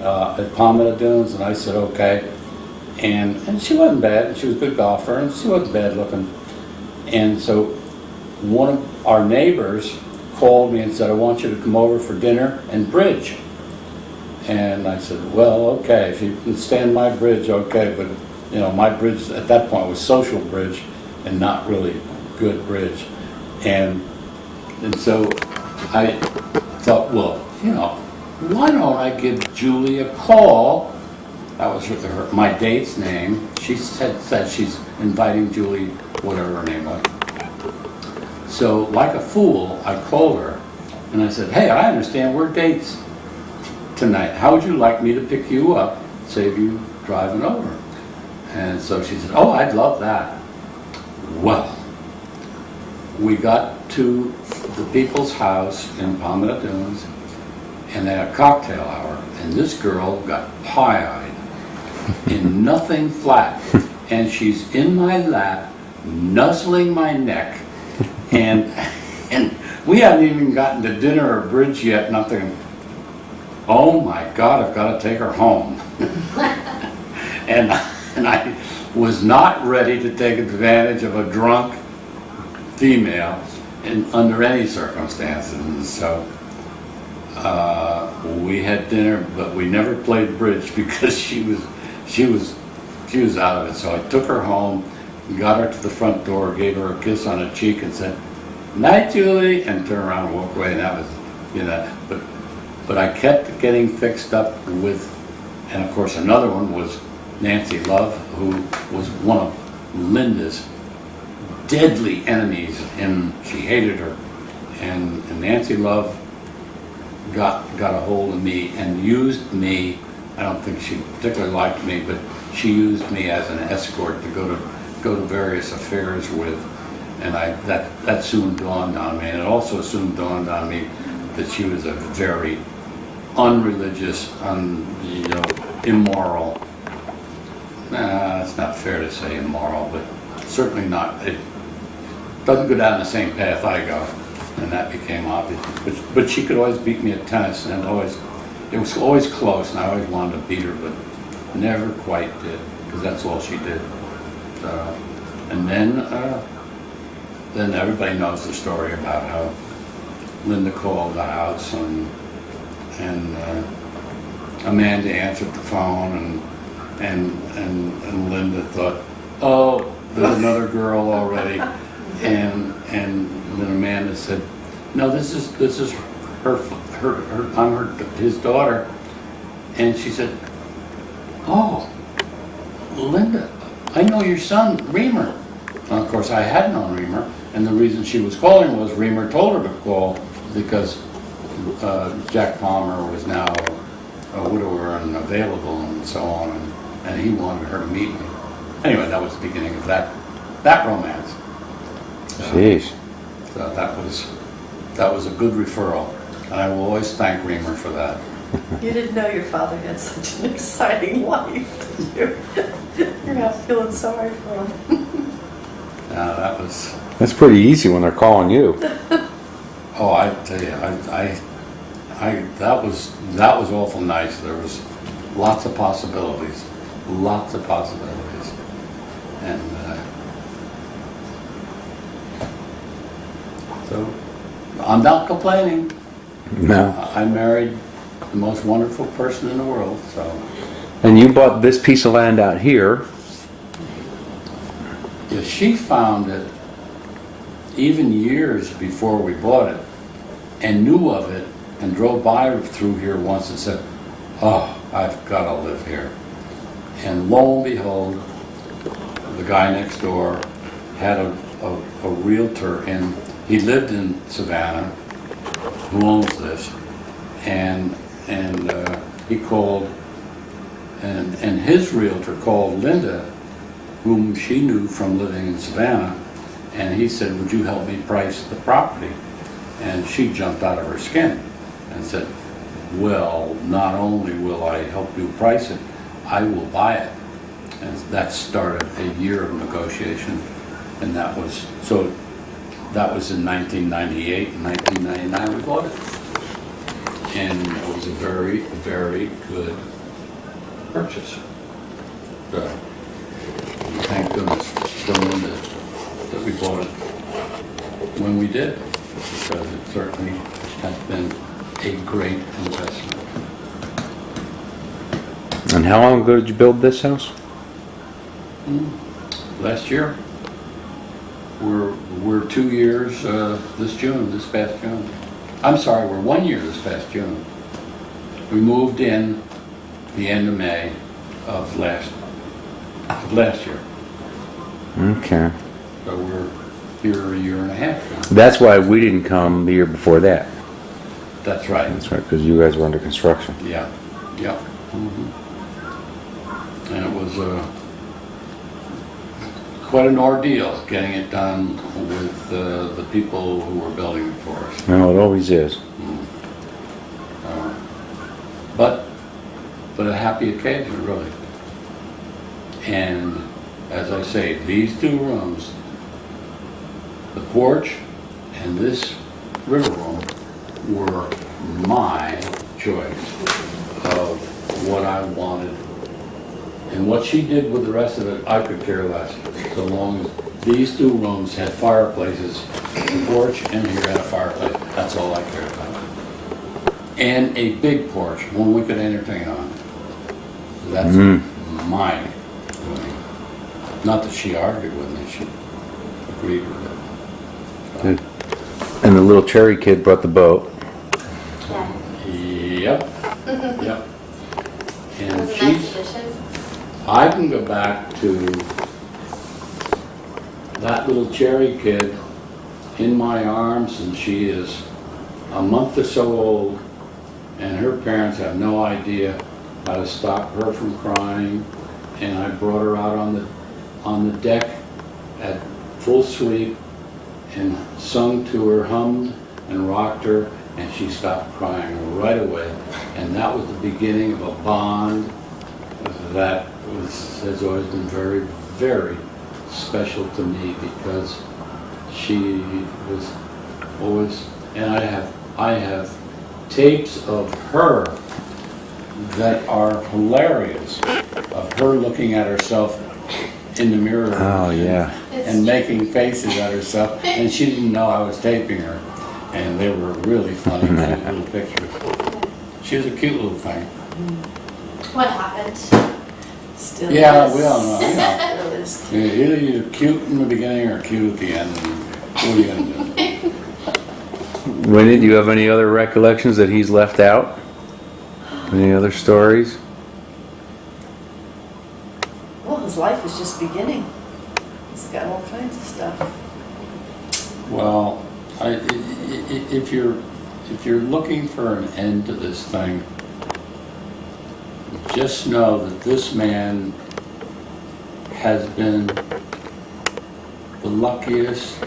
[SPEAKER 3] at Palmetto Dunes, and I said okay, and she wasn't bad, she was a good golfer, and she wasn't bad looking, and so one of our neighbors called me and said, "I want you to come over for dinner and bridge." And I said, "Well, okay, if you can stand my bridge, okay, but you know, my bridge at that point was social bridge and not really good bridge." And so I thought, well, you know, why don't I give Julie a call? That was my date's name. She said she's inviting Julie, whatever her name was. So, like a fool, I called her and I said, "Hey, I understand we're dates tonight. How would you like me to pick you up, save you driving over?" And so she said, "Oh, I'd love that." Well, we got to the people's house in Palmetto Dunes, and they had a cocktail hour, and this girl got pie-eyed in nothing flat, and she's in my lap, nuzzling my neck, and we hadn't even gotten to dinner or bridge yet, and I'm thinking, "Oh my God, I've got to take her home." and I was not ready to take advantage of a drunk female under any circumstances. And so we had dinner, but we never played bridge because she was out of it. So I took her home, got her to the front door, gave her a kiss on the cheek, and said, "Night, Julie," and turned around and walked away. And that was, you know, but I kept getting fixed up with, and of course another one was Nancy Love, who was one of Linda's deadly enemies, and she hated her. And Nancy Love got a hold of me and used me. I don't think she particularly liked me, but she used me as an escort to go to various affairs with. And that soon dawned on me. And it also soon dawned on me that she was a very unreligious, immoral. It's not fair to say immoral, but certainly not. It doesn't go down the same path I go, and that became obvious. But she could always beat me at tennis, and it was always close, and I always wanted to beat her, but never quite did, because that's all she did. And then everybody knows the story about how Linda called the house, and Amanda answered the phone, and Linda thought, "Oh, there's another girl already," and then Amanda said, "No, this is her. I'm his daughter," and she said, "Oh, Linda, I know your son, Reamer." And of course, I had known Reamer, and the reason she was calling was Reamer told her to call because Jack Palmer was now a widower and available and so on, and he wanted her to meet me. Anyway, that was the beginning of that romance.
[SPEAKER 5] Jeez.
[SPEAKER 3] So that was a good referral, and I will always thank Reamer for that.
[SPEAKER 6] You didn't know your father had such an exciting life, did you? You're not feeling sorry for him.
[SPEAKER 3] That was.
[SPEAKER 5] That's pretty easy when they're calling you.
[SPEAKER 3] Oh, I tell you, that was awful nice. There was lots of possibilities, and so I'm not complaining.
[SPEAKER 5] No.
[SPEAKER 3] I married the most wonderful person in the world, so.
[SPEAKER 5] And you bought this piece of land out here.
[SPEAKER 3] Yeah, she found it even years before we bought it and knew of it and drove by through here once and said, oh, I've got to live here. And lo and behold, the guy next door had a realtor, and he lived in Savannah, who owns this, and he called, and his realtor called Linda, whom she knew from living in Savannah, and he said, would you help me price the property? And she jumped out of her skin and said, well, not only will I help you price it, I will buy it. And that started a year of negotiation, and that was in 1998. In 1999 we bought it. And it was a very, very good purchase. So, thank goodness for Linda that we bought it when we did, because it certainly has been a great investment.
[SPEAKER 5] And how long ago did you build this house?
[SPEAKER 3] Last year, we're 2 years this past June. I'm sorry, we're 1 year this past June. We moved in the end of May of last year.
[SPEAKER 5] Okay.
[SPEAKER 3] So we're here a year and a half now.
[SPEAKER 5] That's why we didn't come the year before that.
[SPEAKER 3] That's right.
[SPEAKER 5] That's right, because you guys were under construction.
[SPEAKER 3] Yeah. Mhm. And it was quite an ordeal getting it done with the people who were building it for us.
[SPEAKER 5] No, it always is.
[SPEAKER 3] But a happy occasion, really. And as I say, these 2 rooms, the porch and this river room, were my choice of what I wanted. And what she did with the rest of it, I could care less, so long as these 2 rooms had fireplaces, the porch and here had a fireplace. That's all I cared about. And a big porch, one we could entertain on. That's my doing. Not that she argued with me, she agreed with it.
[SPEAKER 5] Good. And the little cherry kid brought the boat.
[SPEAKER 7] Yeah.
[SPEAKER 3] Yep. Yep.
[SPEAKER 7] It
[SPEAKER 3] And
[SPEAKER 7] was a nice
[SPEAKER 3] she's,
[SPEAKER 7] addition.
[SPEAKER 3] I can go back to that little cherry kid in my arms, and she is a month or so old, and her parents have no idea how to stop her from crying. And I brought her out on the deck at full sweep and sung to her, hummed and rocked her, and she stopped crying right away. And that was the beginning of a bond that has always been very, very special to me, because she was always, and I have tapes of her that are hilarious, of her looking at herself in the mirror.
[SPEAKER 5] Oh, yeah.
[SPEAKER 3] And making faces at herself, and she didn't know I was taping her, and they were really funny, cute little pictures. She was a cute little thing.
[SPEAKER 7] What happened?
[SPEAKER 6] Still
[SPEAKER 3] Yeah,
[SPEAKER 6] is.
[SPEAKER 3] we all know,
[SPEAKER 6] Still is.
[SPEAKER 3] Either you're cute in the beginning or cute at the end, and what are you gonna do?
[SPEAKER 5] Winnie, do you have any other recollections that he's left out? Any other stories?
[SPEAKER 6] Well, his life is just beginning. He's got all kinds of stuff.
[SPEAKER 3] Well, if you're looking for an end to this thing, just know that this man has been the luckiest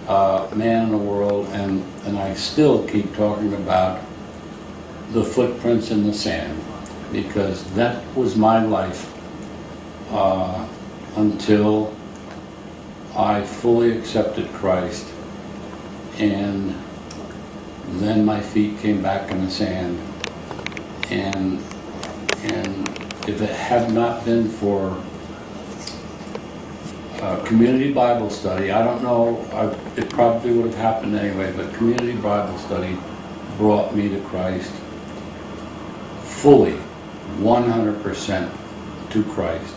[SPEAKER 3] man in the world, and I still keep talking about the footprints in the sand, because that was my life until I fully accepted Christ, and Then my feet came back in the sand. And if it had not been for community Bible study, I don't know, it probably would have happened anyway, but community Bible study brought me to Christ fully, 100% to Christ.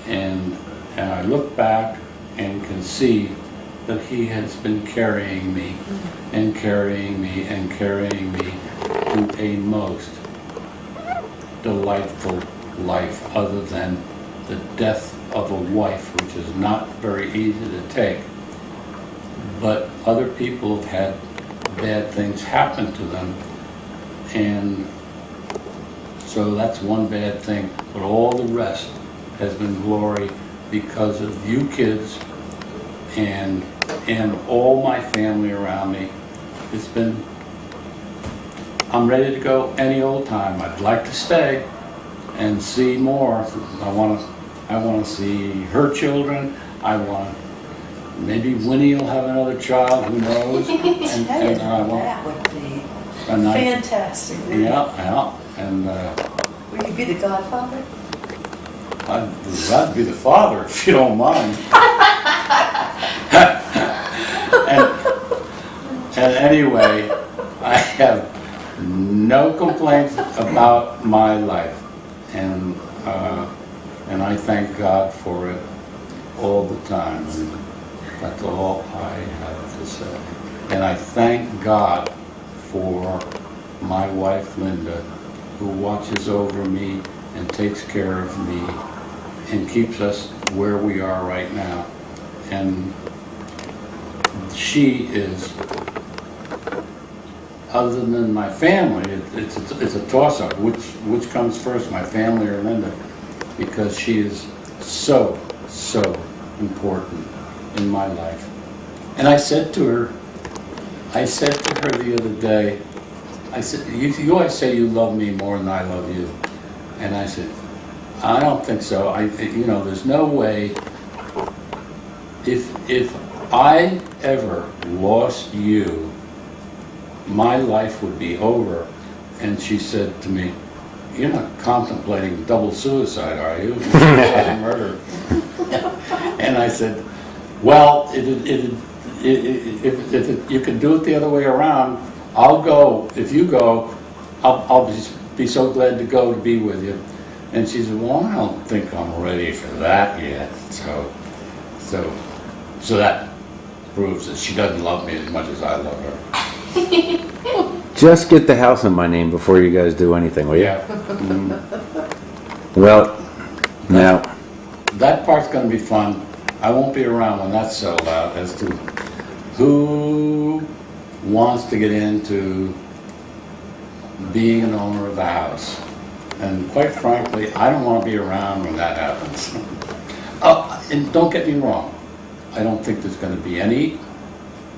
[SPEAKER 3] And I look back and can see that He has been carrying me and carrying me and carrying me to a most delightful life, other than the death of a wife, which is not very easy to take. But other people have had bad things happen to them, and so that's one bad thing. But all the rest has been glory because of you kids and all my family around me. It's been, I'm ready to go any old time. I'd like to stay and see more. I want to see her children. Maybe Winnie will have another child, who knows? And I want
[SPEAKER 6] That would be
[SPEAKER 3] a nice,
[SPEAKER 6] fantastic.
[SPEAKER 3] yeah, and
[SPEAKER 6] Will you be the godfather?
[SPEAKER 3] I'd rather be the father if you don't mind. And anyway, I have no complaints about my life, and I thank God for it all the time, and that's all I have to say. And I thank God for my wife Linda, who watches over me and takes care of me and keeps us where we are right now. And she is, other than my family, it's a toss-up. Which comes first, my family or Linda? Because she is so important in my life. And I said to her the other day, I said, you always say you love me more than I love you. And I said, I don't think so. There's no way, if I ever lost you, my life would be over. And she said to me, you're not contemplating double suicide, are you? Murder. And I said, well, if you could do it the other way around, I'll go. If you go, I'll be so glad to go to be with you. And she said, well, I don't think I'm ready for that yet. So that proves that she doesn't love me as much as I love her.
[SPEAKER 5] Just get the house in my name before you guys do anything, will you?
[SPEAKER 3] Yeah.
[SPEAKER 5] Well, now,
[SPEAKER 3] That part's gonna be fun. I won't be around when that's settled out as to who wants to get into being an owner of the house. And quite frankly, I don't want to be around when that happens. And don't get me wrong, I don't think there's going to be any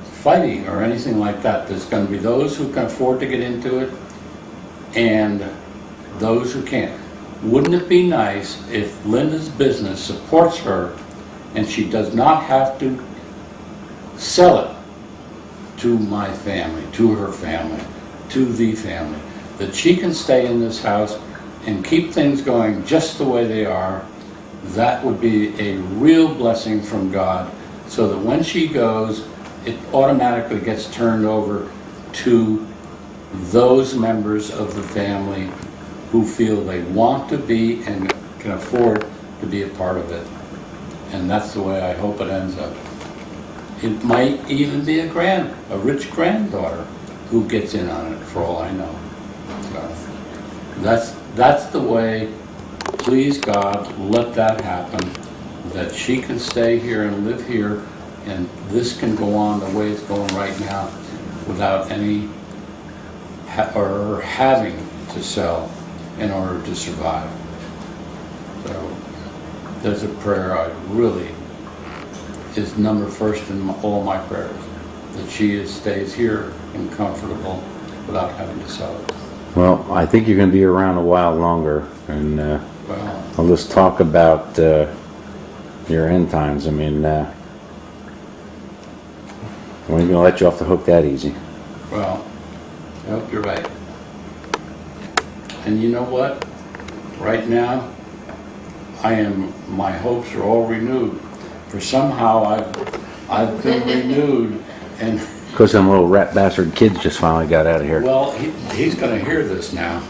[SPEAKER 3] fighting or anything like that. There's going to be those who can afford to get into it and those who can't. Wouldn't it be nice if Linda's business supports her and she does not have to sell it to my family, to her family, to the family, that she can stay in this house and keep things going just the way they are? That would be a real blessing from God, so that when she goes, it automatically gets turned over to those members of the family who feel they want to be and can afford to be a part of it. And that's the way I hope it ends up. It might even be a rich granddaughter who gets in on it, for all I know. So that's the way. Please God, let that happen, that she can stay here and live here, and this can go on the way it's going right now without any or having to sell in order to survive. So there's a prayer I really is number first in all my prayers, that she stays here and comfortable without having to sell it.
[SPEAKER 5] well, I think you're going to be around a while longer, and
[SPEAKER 3] Well,
[SPEAKER 5] I'll just talk about your end times. I mean, I ain't going to let you off the hook that easy.
[SPEAKER 3] well, Yep, you're right. And you know what? Right now, my hopes are all renewed. For somehow I've been renewed, and,
[SPEAKER 2] Because them little rat bastard kids just finally got out of here.
[SPEAKER 3] well, he's gonna hear this now.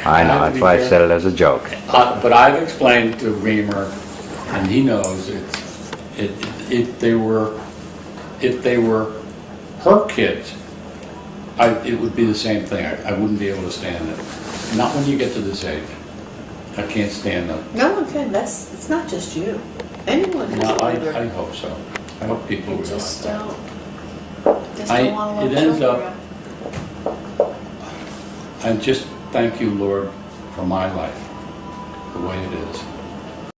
[SPEAKER 2] I know, that's why I said it as a joke.
[SPEAKER 3] But I've explained to Reamer, and he knows if they were her kids, it would be the same thing. I wouldn't be able to stand it. Not when you get to this age. I can't stand them.
[SPEAKER 6] No one can, it's not just you. Anyone has
[SPEAKER 3] No,
[SPEAKER 6] a
[SPEAKER 3] I
[SPEAKER 6] mother.
[SPEAKER 3] hope so. I hope people
[SPEAKER 6] You
[SPEAKER 3] realize
[SPEAKER 6] just
[SPEAKER 3] that.
[SPEAKER 6] just don't want to
[SPEAKER 3] It
[SPEAKER 6] let
[SPEAKER 3] ends
[SPEAKER 6] children.
[SPEAKER 3] up, I just thank you, Lord, for my life, the way it is.